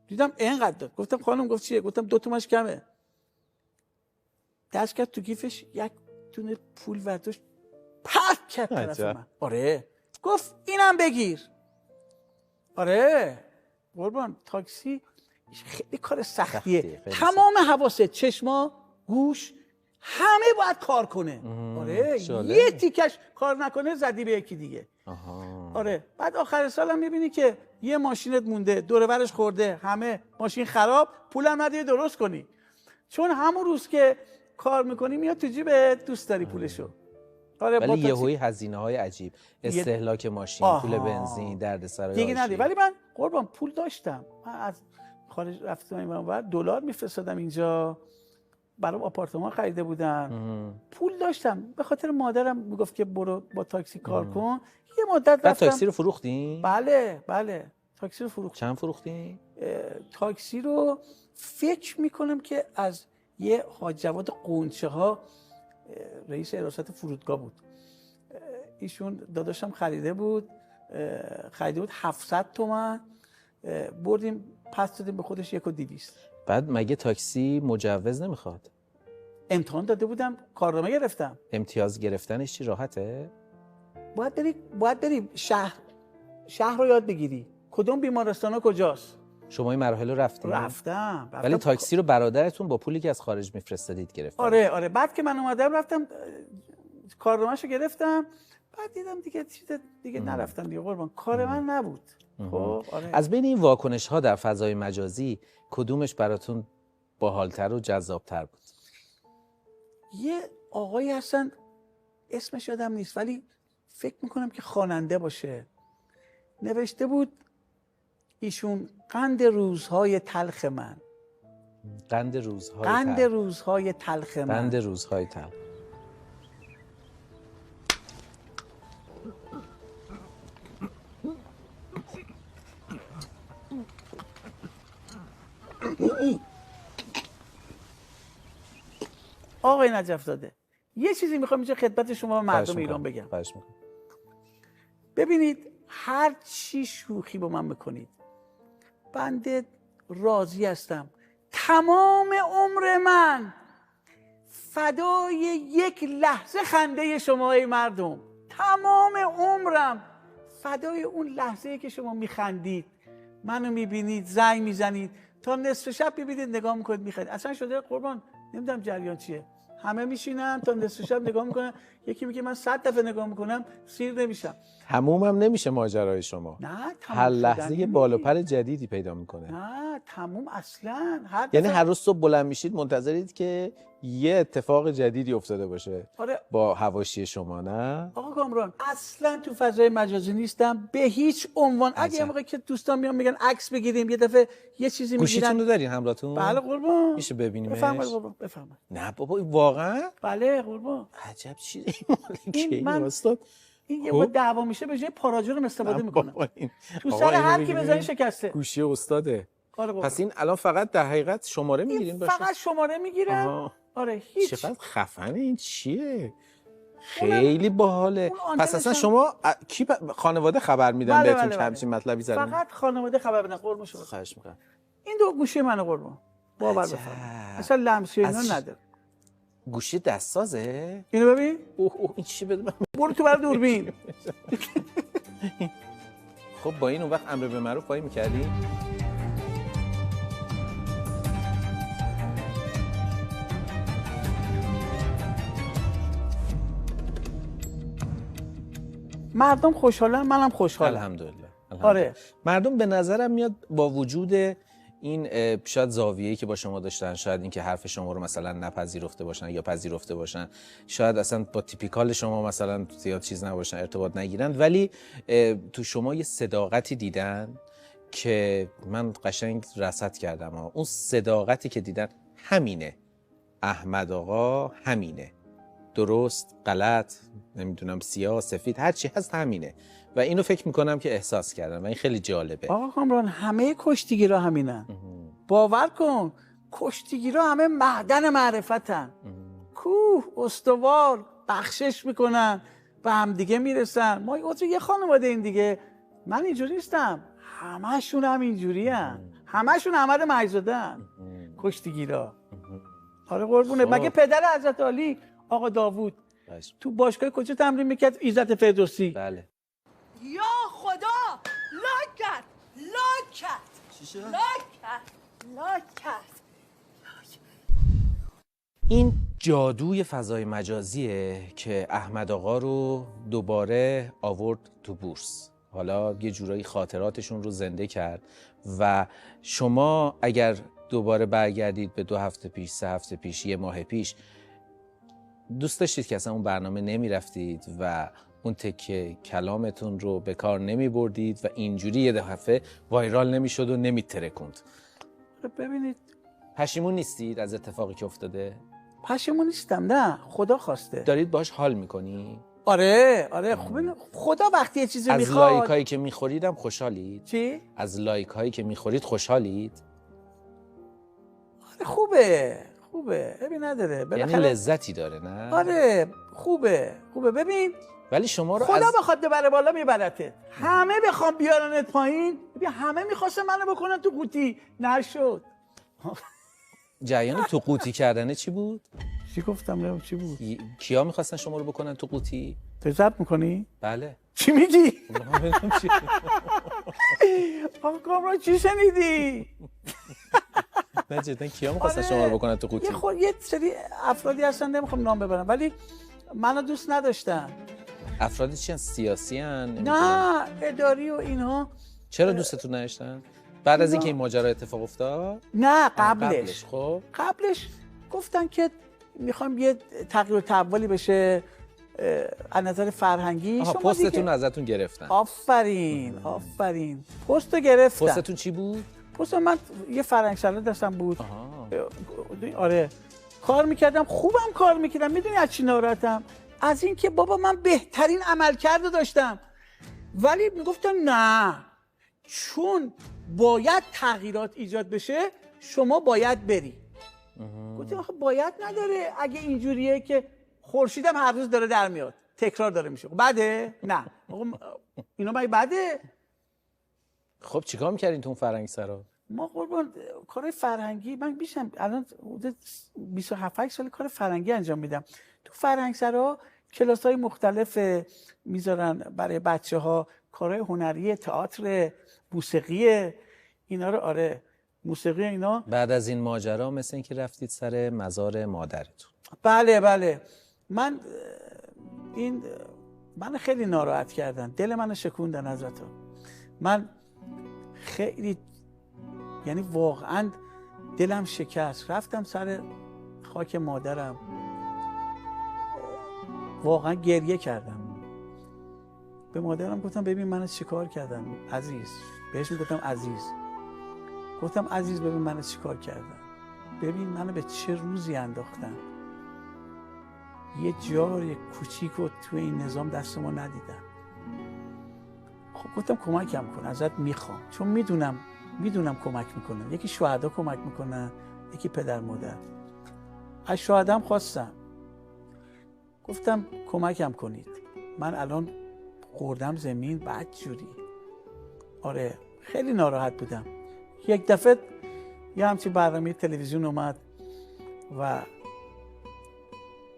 دیدم اینقدر داد. گفتم خانم گفت چیه؟ گفتم 2 تومنش کمه. دست کرد تو کیفش یک دونه پول برداشت پرت کرد طرف من. آره گفت اینم بگیر. آره قربان تاکسی خیلی کار سختیه. تمام حواست، چشما، گوش، همه باید کار کنه. آره یه تیکش کار نکنه زدی به یکی دیگه. آره بعد آخر سالم میبینی که یه ماشینت مونده، دور و برش خورده، همه ماشین خراب، پولم نداری درست کنی. چون همون روز که کار میکنی میاد تو جیبت، دوست داری پولشو. آره ولی یهویی هزینه‌های عجیب، استهلاک ماشین، پول بنزین، دردسرای دیگه ندی. ولی من قربان پول داشتم. من از خارج رفتم اینور دلار میفرستادم اینجا، برام آپارتمان خریده بودم. پول داشتم. به خاطر مادرم میگفت که برو با تاکسی کار کن. یه مدت رفتم. تاکسی رو فروختین؟ بله تاکسی رو فروختم. چند فروختین؟ تاکسی رو فکر میکنم که از یه حاج جواد قونچه ها، رئیس حراست فرودگاه بود، ایشون داداشم خریده بود 700 تومن، بردیم پس دادیم به خودش 1,200. بعد مگه تاکسی مجوز نمیخواد؟ امتحان داده بودم، کارنامه گرفتم. امتیاز گرفتنش چی راحته؟ باید بری شهر رو یاد بگیری، کدوم بیمارستانا کجاست. شما این مراحل رو رفتم. ولی تاکسی رو برادرتون با پولی که از خارج میفرستادید گرفت؟ آره بعد که من اومدم رفتم کارنامه‌شو گرفتم، بعد دیدم دیگه نرفتم دیگه قربان، کار من نبود. خب آره. از بین این واکنش ها در فضای مجازی کدومش براتون باحال‌تر و جذاب‌تر بود؟ یه آقایی هستن اسمش یادم نیست ولی فکر میکنم که خواننده باشه، نوشته بود ایشون قند روزهای تلخ من. قند روزهای تلخ من. قند روزهای تلخ. آقای نجف زاده، یه چیزی میخوام اینجا خدمت شما مردم ایران بگم. ببینید هر چی شوخی با من میکنید، بنده راضی هستم تمام عمر من فدای یک لحظه خنده شما ای مردم. تمام عمرم فدای اون لحظه‌ای که شما میخندید، منو میبینید، زنگ میزنید، تا نصف شب ببینید نگاه میکنید میخندید. اصلا شده قربان نمیدونم جریان چیه، همه میشینن تا نصف شب نگاه میکنن، یکی میگه من 100 دفعه نگاه میکنم سیر نمیشم. تمومم نمیشه ماجرای شما. نه هر لحظه یه بال و پر جدیدی پیدا میکنه. نه تموم اصلا. یعنی هر روز صبح بلند میشید منتظرید که یه اتفاق جدیدی افتاده باشه. آره. با حواشی شما. نه آقا کامران اصلا تو فضای مجازی نیستم به هیچ عنوان. اگه یه موقع که دوستان میان میگن عکس بگیریم، یه دفعه یه چیزی میگیرن. گوشیتون رو دارین همراهتون؟ بله قربان. میشه ببینیمش؟ بفرمایید قربان بفرمایید. نه بابا واقعا؟ بله قربان. عجب چیزی این استاد. این یه با دعوا میشه به جای پاراژور استفاده میکنه. تو سر هر کی بزنی شکسته. گوشی استاده. پس این الان فقط در حقیقت شماره میگیرین باشه؟ فقط شماره میگیرن. آره هیچ. چقدر خفنه این چیه؟ خیلی باحاله. پس اصلا شما کی خانواده خبر میدن بهتون که همچین مطلبی زدن؟ فقط خانواده خبر میدن قربون شما. خواهش میکنم. این دو گوشی منو قربون. باور بفرمایید. اصلا لمسی اینا نداره. گوشی دستسازه؟ اینو ببین. این چی بده؟ برو تو برای دوربین. خب با این اون وقت امر به معروف پایی می‌کردی؟ مردم خوشحالن، منم خوشحالم. الحمدلله. آره. مردم به نظرم میاد با وجود این شاید زاویه‌ای که با شما داشتن، شاید اینکه حرف شما رو مثلا نپذیرفته باشن یا پذیرفته باشن، شاید اصلا با تیپیکال شما مثلا زیاد چیز نباشن، ارتباط نگیرن، ولی تو شما یه صداقتی دیدن که من قشنگ رصد کردم. اون صداقتی که دیدن همینه. احمد آقا همینه. درست، غلط، نمیدونم سیاه، سفید، هر چی هست همینه. و اینو فکر میکنم که احساس کردم و این خیلی جالبه. آقا کامران همه کشتیگیرا همینن. باور کن کشتیگیرا همه معدن معرفتن. کوه استوار بخشش میکنن به هم دیگه میرسن. ما یه خانواده این دیگه. من اینجوری نیستم، همشون هم اینجوری هن. همشون احمد مهیزاده هن. کشتیگیرا. آره قربونه. مگه پدر حضرت علی آقا داوود تو باشگاه کجا تمرین میکرد؟ عزت فردوسی. بله. یا خدا لاک کرد. چی شد؟ لاک کرد. این جادوی فضای مجازیه که احمد آقا رو دوباره آورد تو بورس. حالا یه جورایی خاطراتشون رو زنده کرد و شما اگر دوباره برگردید به 2 هفته پیش، 3 هفته پیش، 1 ماه پیش، دوست داشتید که اصلا اون برنامه نمی رفتید و اون تکه کلامتون رو به کار نمی بردید و اینجوری یه دفعه وایرال نمی شد و نمی ترکوند؟ ببینید پشیمون نیستید از اتفاقی که افتاده؟ پشیمون نیستم، نه، خدا خواسته. دارید باش حال میکنی؟ آره خدا وقتی یه چیزی میخواد. از لایک هایی که میخورید هم خوشحالید؟ چی؟ از لایک هایی که میخورید خوشحالید؟ آره خوبه ببین نداره یعنی لذتی داره نه؟ آره خوبه ببین ولی شما رو خدا بخواد ببره بالا میبرته. همه بخوام بیارنت پایین، ببین همه میخواستن منو بکنن تو قوطی، نشد. جریان تو قوطی کردنه چی بود؟ چی گفتم؟ نه چی بود؟ کیا میخواستن شما رو بکنن تو قوطی؟ تو ضبط میکنی؟ بله. چی میگی؟ چی؟ آقا کامران چی شنیدی؟ نه جدا کیا میخواستن شما رو بکنن تو قوطی؟ یه سری افرادی هستن نمیخوام نام ببرم ولی منو دوست نداشتن. افرادی چی هستن؟ سیاسی هستن؟ نه اداری و اینها. چرا دوستتون نداشتن؟ بعد از اینکه این ماجرا اتفاق افتاد؟ نه قبلش. خب قبلش گفتن که میخوام یه تغییر و تحولی بشه از نظر فرهنگی. شما پستتون ازتون گرفتن. آفرین پستو گرفتن. پستتون چی بود؟ پست من یه فرهنگسرا دستم بود. آره کار میکردم، خوبم کار میکردم. میدونی از چی ناراحتم؟ از اینکه بابا من بهترین عملکرد داشتم ولی میگفتن نه چون باید تغییرات ایجاد بشه شما باید بری. گفتم آخه باید نداره، اگه اینجوریه که خورشیدم هر روز داره در میاد تکرار داره میشه بده؟ نه اینا مگه بده؟ خب چیکار میکردین تو اون فرهنگسرا؟ ما قربان کار فرهنگی من بیشم الان 27 سال کار فرهنگی انجام میدم. تو فرهنگسرا کلاس‌های مختلف میذارن برای بچه‌ها، کارهای هنری، تئاتر، موسیقی اینا رو. آره موسیقی اینا. بعد از این ماجرا مثل اینکه رفتید سر مزار مادرتون. بله من خیلی ناراحت کردن، دل منو شکوندن ازتون. من خیلی یعنی واقعا دلم شکست، رفتم سر خاک مادرم، واقعا گریه کردم. به مادرم گفتم ببین من چیکار کردم عزیز. بهش گفتم عزیز ببین من چیکار کردم، ببین منو به چه روزی انداختن. یه جای کوچیکو تو این نظام دست ما ندیدن. خب گفتم کمکم کن، ازت میخوام، چون میدونم کمک میکنن. یکی شهدا کمک میکنن، یکی پدر مادر. از شهدام خواستم، گفتم کمکم کنید، من الان خوردم زمین بدجوری. آره خیلی ناراحت بودم. یک دفعه یه همچین برنامه تلویزیون اومد و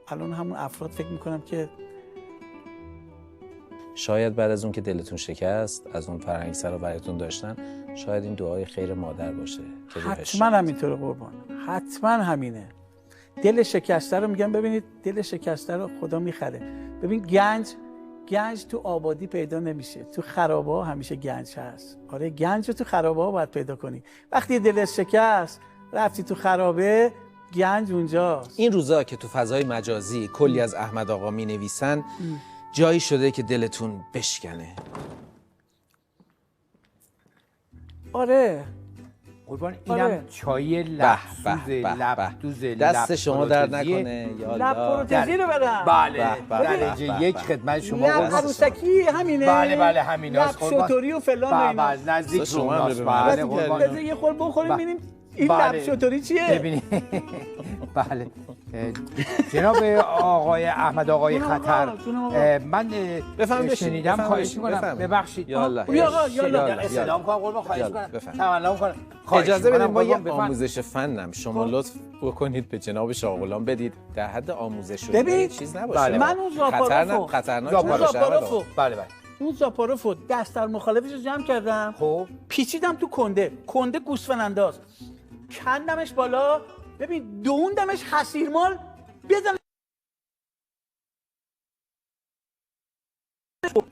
الان همون افراد فکر میکنم که شاید بعد از اون که دلتون شکست از اون فرهنگسرا براتون داشتن، شاید این دعای خیر مادر باشه. حتما همینطوره قربان، حتما همینه. دل شکسته رو میگم، ببینید دل شکسته رو خدا میخره. ببین گنج تو آبادی پیدا نمیشه، تو خرابه ها همیشه گنج هست. آره گنج رو تو خرابه ها باید پیدا کنی. وقتی دل شکست رفتی تو خرابه، گنج اونجاست. این روزا که تو فضای مجازی کلی از احمد آقا می نویسن، جایی شده که دلتون بشکنه؟ آره قربان اینم چای لبسوز دست شما درد نکنه. لب پروتزی رو بدم. بله درجه یک خدمت شما. لب عروسکی همینه. بله همیناست قربان. لب شطوری و فلان و اینا. نزدیک شما. بله قربان. بذار یه خورد بخوریم ببینیم این لب شطوری چیه. ببینید بله جناب آقای احمد آقای خطر، من شنیدم، خواهش می‌کنم ببخشید. یالا سلام کنم قربان، خواهش می‌کنم تمنا کنم. اجازه بدید ما یه آموزش فنم شما لطف بکنید به جناب شاه غلام بدید، در حد آموزش شده چیز نباشه. من اون خطرناک زاپاروفو بله اون زاپاروفو دستر مخالفش رو جمع کردم، خب پیچیدم تو کنده گوسفند انداز، کندمش بالا، ببین دووندمش حسیرمال، بزن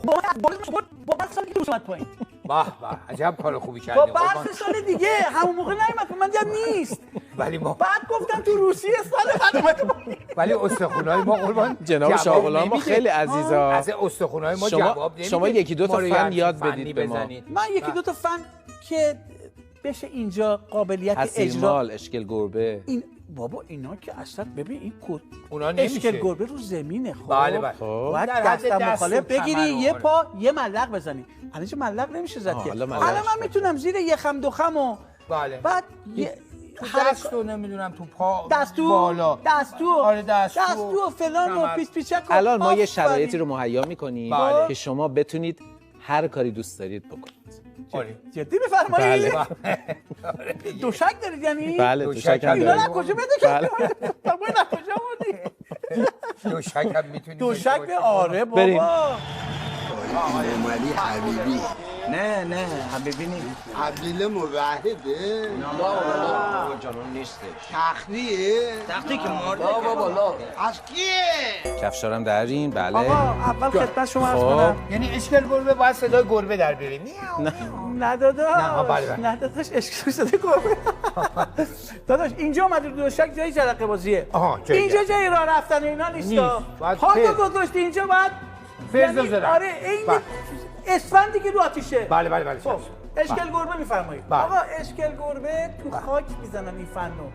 با بعد سال دیگه روز اومد پایین. به عجب کار خوبی کردی. با بعد سال دیگه همون موقع نیومد، من دیدم نیست. ولی ما بعد گفتم تو روسیه سال بعد اومد. ولی استخونای ما قربان جناب شاغلان ما خیلی عزیزا. از استخونای ما جواب نمیده. شما یکی دو تا فن یاد بدید به ما. من یکی دو تا فن که بشه اینجا قابلیت حسیرمال، اشکل گربه. این بابا اینا که اصلا ببین این اونا نمیشه. اشکل گربه رو زمینه. خب بله بله. باید دست مخالف بگیری یه پا یه ملق بزنی. الان چه ملق نمیشه زد که. الان من میتونم زیر یه خم دو خم و بله. بعد تو دست رو نمیدونم تو پا دستو بالا دستو آره دستو فلان و پیس پیچک. الان ما یه شرایطی رو مهیا می‌کنیم که شما بتونید هر کاری دوست دارید بکنید. جدی بفرمایید؟ بله. دوشک دارید یعنی؟ بله دوشک هم اینا داریم. نه کجا بده که؟ فرمایید نه کجا بودی؟ دوشک هم میتونید. دوشک آره بابا. بریم. آقای مالی حبیبی. نه حبیبی نیست. عبدالله موحده؟ نه بابا جانون نیستش. تخلیه؟ تختی که مرده بابا بالا. از کیه؟ کفشارم درین بله. آقا اول خدمت شما عرض کنم. یعنی اشکال گربه باید صدای گربه در بیاره. نه داداش. بله. نه داداش اشکال صدای گربه. داداش اینجا اومد دوشک جای جرقه بازیه. اینجا جای راه رفتن اینا نیستا. پاتو گذاشتی اینجا بعد فرض بزنم. آره این اسفندی که رو آتیشه. بله بله بله. خب اشکال گربه میفرمایید. آقا اشکال گربه تو خاک میزنن این فنو.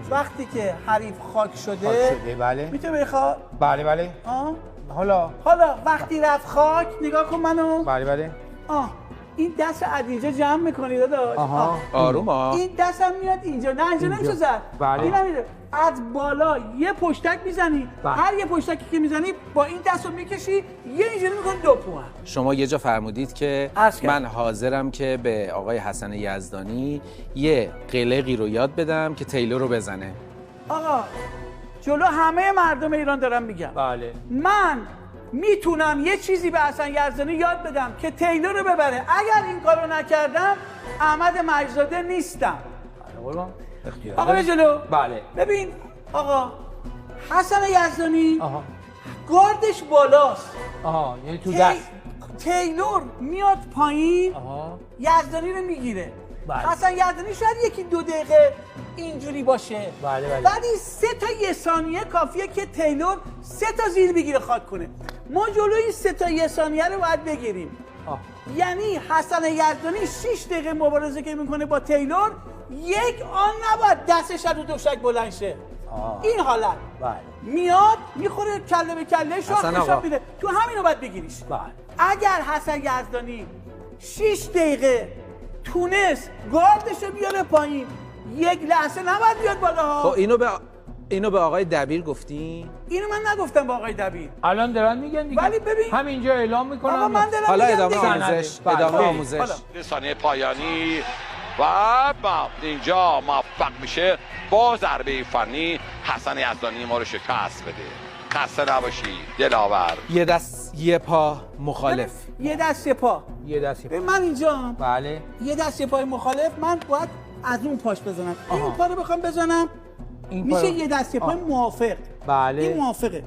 وقتی که حریف خاک شده بله. میتونه بخواد. بله بله. حالا وقتی رفت خاک نگاه کن منو. بله بله. این دست از اینجا جمع میکنی داداش. آروم این دستم میاد اینجا. نه اینجا نمیشه زد. این نمیده. از بالا یه پشتک میزنی. هر یه پشتکی که میزنی با این دست رو میکشی یه اینجوری میکنی دو پوان. شما یه جا فرمودید که من حاضرم که به آقای حسن یزدانی یه قلقی رو یاد بدم که تیلور رو بزنه. آقا جلو همه مردم ایران دارم میگم. بله. من میتونم یه چیزی به حسن یزدانی یاد بدم که تیلور رو ببره. اگر این کارو نکردم احمد مجزاده نیستم. آقا جلو. بله. ببین آقا حسن یزدانی گاردش بالاست. یعنی تو دست تیلور میاد پایین. یزدانی رو میگیره. حسن یزدانی شاید یکی دو دقیقه اینجوری باشه. بله. بعدی 3 تا یه ثانیه کافیه که تیلور 3 تا زیر بگیره خاک کنه. ما جلوی این 3 تا یه ثانیه رو باید بگیریم. یعنی حسن یزدانی 6 دقیقه مبارزه که میکنه با تیلور، یک آن نباید دستش رو دوشک بلند شه. این حالت میاد میخوره کله به کله شاخ میده. تو همین رو باید بگیریش. اگر حسن یزدانی 6 دقیقه تونست گاردش رو بیاره پایین، یک لحظه نباید بیاد بالا. خب اینو به آقای دبیر گفتین؟ اینو من نگفتم با آقای دبیر. الان دارن میگن دیگه. ولی ببین همینجا اعلام میکنن. آقا من دارم حالا میگم ادامه آموزش. ثانیه پایانی و اینجا موفق میشه با ضربه فنی حسن یزدانی ما رو شکست بده. خسته نباشی دلاور. یه دست یه پا مخالف. یه دست یه پا. من اینجا بله. یه دست یه پای مخالف. من باید از اون پاش بزنم. این پا رو بخوام بزنم میشه یه دست یه پای موافق. بله. این موافقه.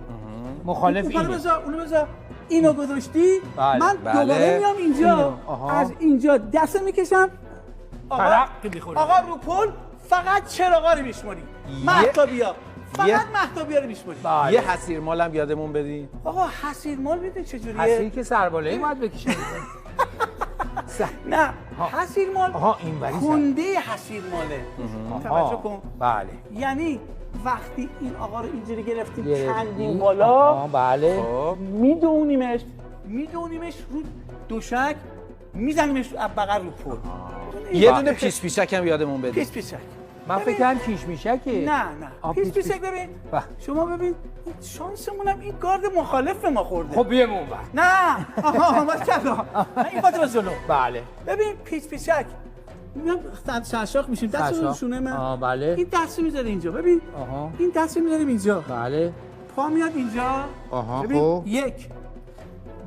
مخالف اینو بذار اونو بذار. اینو گذاشتی. من دوباره میام اینجا. از اینجا دست میکشم. آقا رو پل فقط چراغا رو میشماری. مهتابیا. فقط مهتابیا رو میشماری. یه حسیرمال هم یادمون بدین. آقا حسیرمال میدونی چجوریه؟ حسیر که سربالایی باید بکشه. نه حسیرمال این کنده حسیرماله. توجه کن. بله. یعنی وقتی این آقا رو اینجوری گرفتیم کندیم بالا. بله. میدونیمش رو دوشک، میزنیمش بغل رو پل. یه دونه پیش پیشک هم یادمون بدین. پیش پیشک. من فکر کردم کیش میشکه. نه پیش پیشک. ببین شما ببین شانسمونم این گارد مخالف به ما خورده. خب بیام اون وقت. نه آمد کلا. این خاطر از جلو. بله. ببین پیش پیشک میام سرشاخ میشیم. دست رو شونه من. بله. این دست میذاره اینجا. ببین این دست میذاریم اینجا. بله. پا میاد اینجا. ببین 1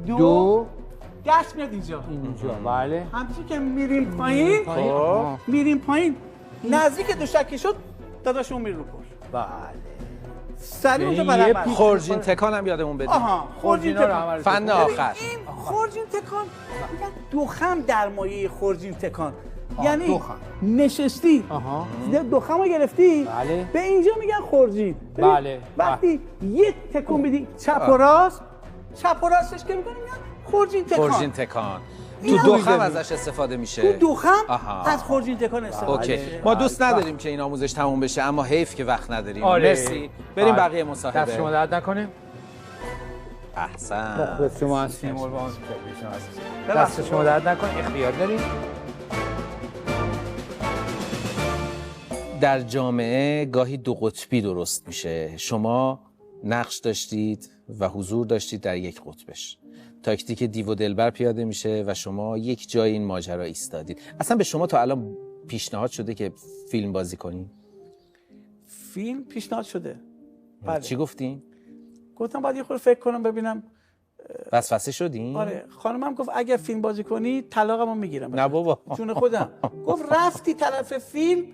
2 دست میاد اینجا. بله. همچنین که میریم پایین نزدیک دوشکی شد داداشون میره رو پل. بله. سری اونجا برابر. خورجین تکان هم یادمون بدین. خورجین تکان. فن آخر. این خورجین تکان میگن دو خم در مایه خورجین تکان. یعنی نشستی دخم رو گرفتی بله. به اینجا میگن خورجین. بله. وقتی یه تکون بدی چپ و راست چپ و راستش که میکنی میگن خورجین تکان. خورجین تکان. تو دخم ازش استفاده میشه. تو دخم از خورجین تکان استفاده میشه. ما دوست نداریم که این آموزش تموم بشه اما حیف که وقت نداریم. آره. مرسی. بریم بقیه مصاحبه. دست شما درد نکنه. احسن. مخلص شما هستیم. دست شما درد نکنه. اختیار داریم. در جامعه گاهی دو قطبی درست میشه. شما نقش داشتید و حضور داشتید در یک قطبش. تاکتیک دیو و دلبر پیاده میشه و شما یک جای این ماجرا ایستادید. اصلا به شما تا الان پیشنهاد شده که فیلم بازی کنین؟ فیلم پیشنهاد شده. بله. چی گفتین؟ گفتم باید یه خورده فکر کنم ببینم. وسوسه شدین؟ آره خانمم گفت اگر فیلم بازی کنی طلاقمو میگیرم. نه بابا. جون خودم. گفت رفتی طرف فیلم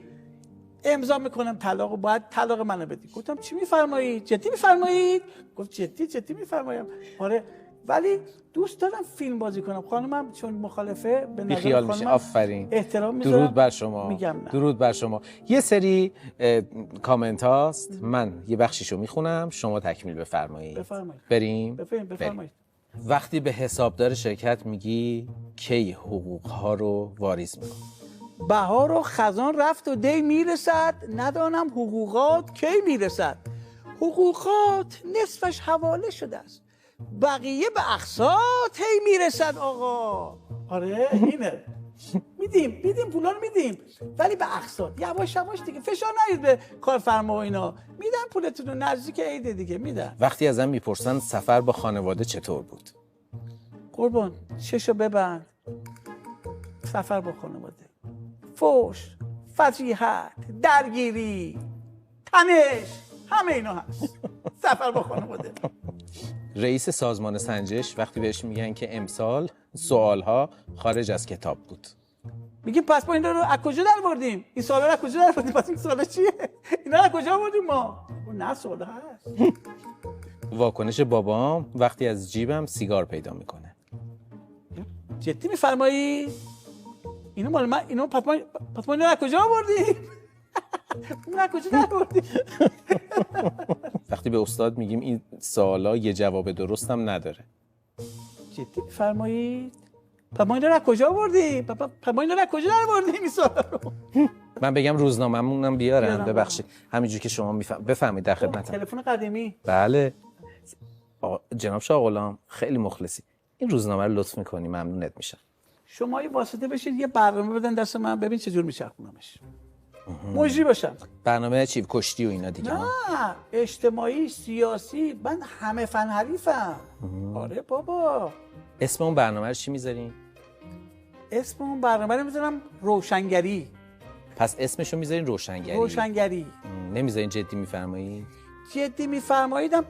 امضا میکنم طلاقو باید طلاق منو بدی. گفتم چی میفرمایید؟ جدی میفرمایید؟ گفت جدی میفرمایم. آره ولی دوست دارم فیلم بازی کنم. خانمم چون مخالفه به نظر میشه. آفرین. احترام میذارم. درود بر شما. میگم نه. درود بر شما. یه سری کامنت هاست. من یه بخشیشو میخونم شما تکمیل بفرمایید. بفرمایید. بریم. بفرمایید. وقتی به حسابدار شرکت میگی کی حقوق ها رو واریز میکنی؟ بهار و خزان رفت و دی میرسد ندانم حقوقات کی میرسد. حقوقات نصفش حواله شده است بقیه به اقساط هی میرسد آقا. آره اینه. میدیم پولا رو میدیم ولی به اقساط یواش یواش دیگه فشار نیارید به کارفرما و اینا. میدن پولتون رو نزدیک عید دیگه میدن. وقتی ازم میپرسن سفر با خانواده چطور بود؟ قربان چشو ببند. سفر با خانواده فوش فضیحت درگیری تنش همه اینا هست. سفر با خانواده. رئیس سازمان سنجش وقتی بهش میگن که امسال سوالها خارج از کتاب بود میگیم پس ما اینا رو از کجا در بردیم؟ این سوالا رو از کجا در بردیم؟ پس این سوالا چیه؟ اینا رو از کجا بردیم ما؟ نه سوالا هست. واکنش بابام وقتی از جیبم سیگار پیدا میکنه. جدی میفرمایی؟ اینو مال من اینو پس ما اینو از کجا بردیم؟ اون از کجا در بردیم؟ وقتی به استاد میگیم این سوالا یه جواب درستم نداره. جدی میفرمایید؟ پس ما اینو از کجا بردیم؟ پس ما اینو از کجا در بردیم این سوالا رو؟ من بگم روزنامه‌مونم بیارم ببخشید همینجوری که شما بفهمید در خدمتم. تلفن قدیمی. بله. جناب شاه غلام خیلی مخلصی. این روزنامه رو لطف می‌کنی ممنونت میشم. شما یه واسطه بشید یه برنامه بدن دست من ببین چه جور میچرخونمش. مجری باشم. برنامه چی کشتی و اینا دیگه؟ نه اجتماعی سیاسی من همه فن حریفم. آره بابا. اسم اون برنامه رو چی میذارین؟ اسم اون برنامه رو میذارم روشنگری. پس اسمشو میذارین روشنگری. روشنگری. نمیذارین جدی میفرمایید؟ جدی میفرماییدم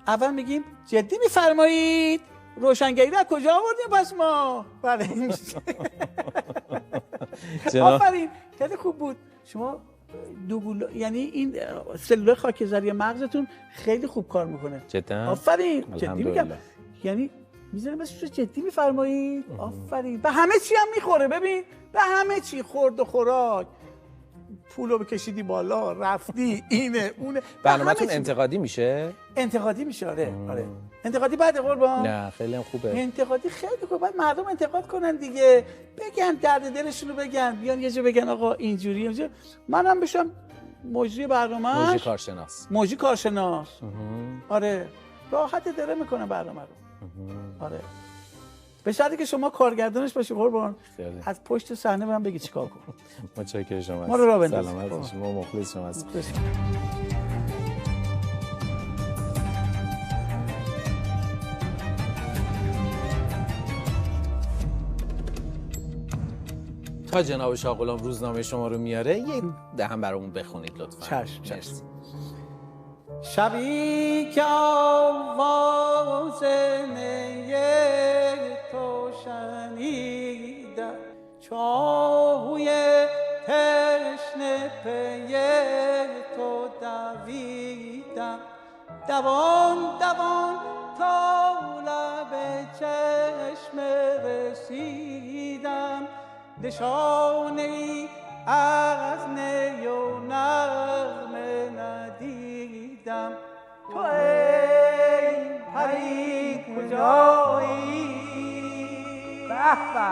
اول میگیم جدی میفرمایید روشنگری رو کجا آوردیم پس ما؟ بله. آفرین خیلی خوب بود. شما یعنی این سلول خاکستری مغزتون خیلی خوب کار میکنه. جدا؟ آفرین. جدی میگم. یعنی میذارم بس جدی میفرمایید؟ آفرین. به همه چی هم میخوره. ببین به همه چی خورد و خوراک پولو بکشیدی بالا رفتی اینه اونه. برنامه‌تون انتقادی میشه؟ انتقادی میشه. آره. انتقادی بعد قربان. نه خیلی هم خوبه. انتقادی خیلی خوبه. بعد مردم انتقاد کنن دیگه. بگن درد دلشون رو بگن. بیان یه جا بگن آقا اینجوری. منم بشم مجری برنامه. مجری کارشناس. آره. راحت اداره میکنه برنامه رو. آره. به شرطی که شما کارگردانش باشی قربان. از پشت صحنه من بگی چیکار کن. متشکرم شما. ما رو راه بنداز. سلامت شما. مخلص شما هستم. تا جناب شاه غلام روزنامه شما رو میاره یه دهم برامون بخونید لطفا. چشم. شبی که آواز نی تو شنیدم چاهوی تشنه پی تو دویدم دوان تا لب چشم رسیدم نشانه‌ای از نی و نغمه ندیدم. تو ای پری کجایی به به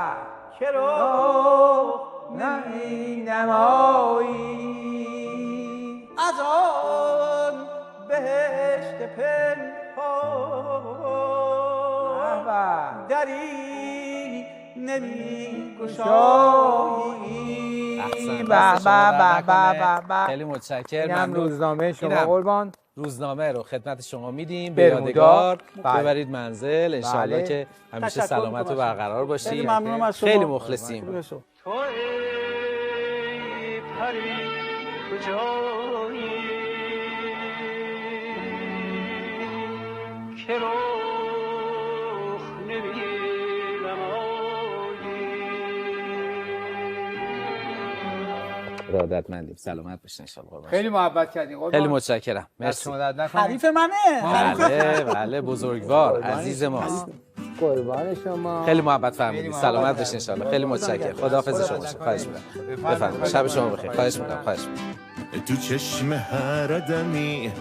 که رو نمی نمایی از آن بهشت پنهان دری نمی گشایی. خیلی متشکرم. اینم روزنامه شما قربان. روزنامه رو خدمت شما میدیم به یادگار ببرید منزل. انشاءالله که همیشه سلامت و برقرار باشید. خیلی ممنونم از شما. خیلی مخلصیم. تو ای پری کجایی که رخ ارادتمندیم. سلامت باشین ان شاء الله. خیلی محبت کردین قربان. خیلی متشکرم. مرسی. شما درد نکنه. حریف منه. بله بزرگوار عزیز ماست. قربان شما. خیلی محبت فرمودید. سلامت باشین ان شاء الله. خیلی متشکرم. خداحافظ شما. خواهش می‌کنم. بفرمایید. شب شما بخیر. خواهش می‌کنم. تو چشم هر آدمی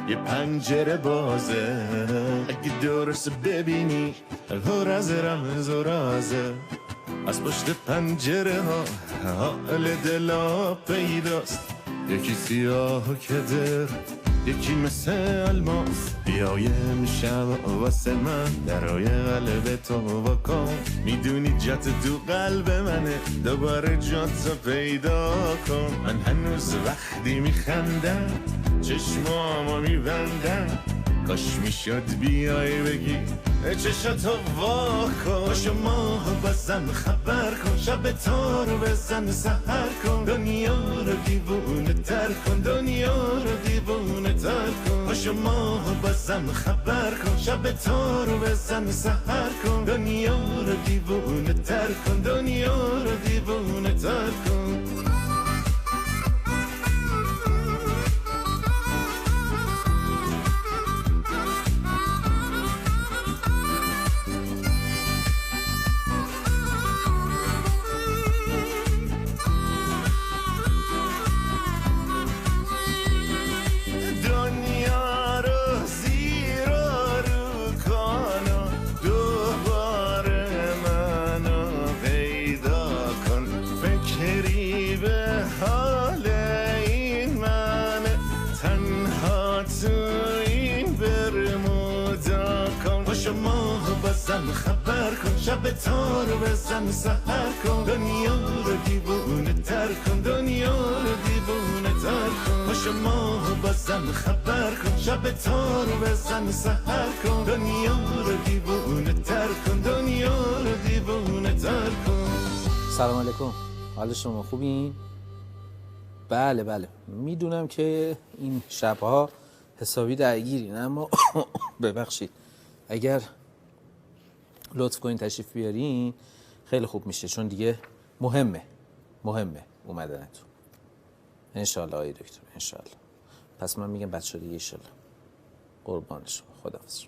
یه پنجره بازه، اگه درست ببینی پر از رمز و رازه. از پشت پنجره ها حال دلا پیداست، یکی سیاه و کدر، یکی مثل الماس. بیایم شب واسه من درای قلب تو بکن، میدونی جات تو قلب منه، دوباره جات پیدا کن. من هنوز وقتی میخندم چشمامو میبندم، کاش میشد بیای بگی چشاتو واکن. باشو ماه بازم خبر کن، شب تو رو بزن سحر کن، دنیا رو دیوونه تر کن، دنیا رو دیوونه تر کن. باشو ماه بازم خبر کن، شب تو رو بزن سحر کن، دنیا رو دیوونه تر کن، دنیا رو دیوونه تر کن. خبر کن، شب تا رو بزن سحر کن، دنیا رو دیوونه تر کن، دنیا رو دیوونه تر کن. باشه ماه بازم خبر کن، شب تا رو بزن سحر کن، دنیا رو دیوونه تر کن، دنیا رو دیوونه تر کن. سلام علیکم. حال شما خوبین؟ بله میدونم که این شبها حسابی درگیرین، اما ببخشید اگر لطف کنین تشریف بیارین خیلی خوب میشه، چون دیگه مهمه اومدنتون. انشالله آقای دکتر، انشالله. پس من میگم بچه دیگه انشالله. قربان شما. خداحافظ.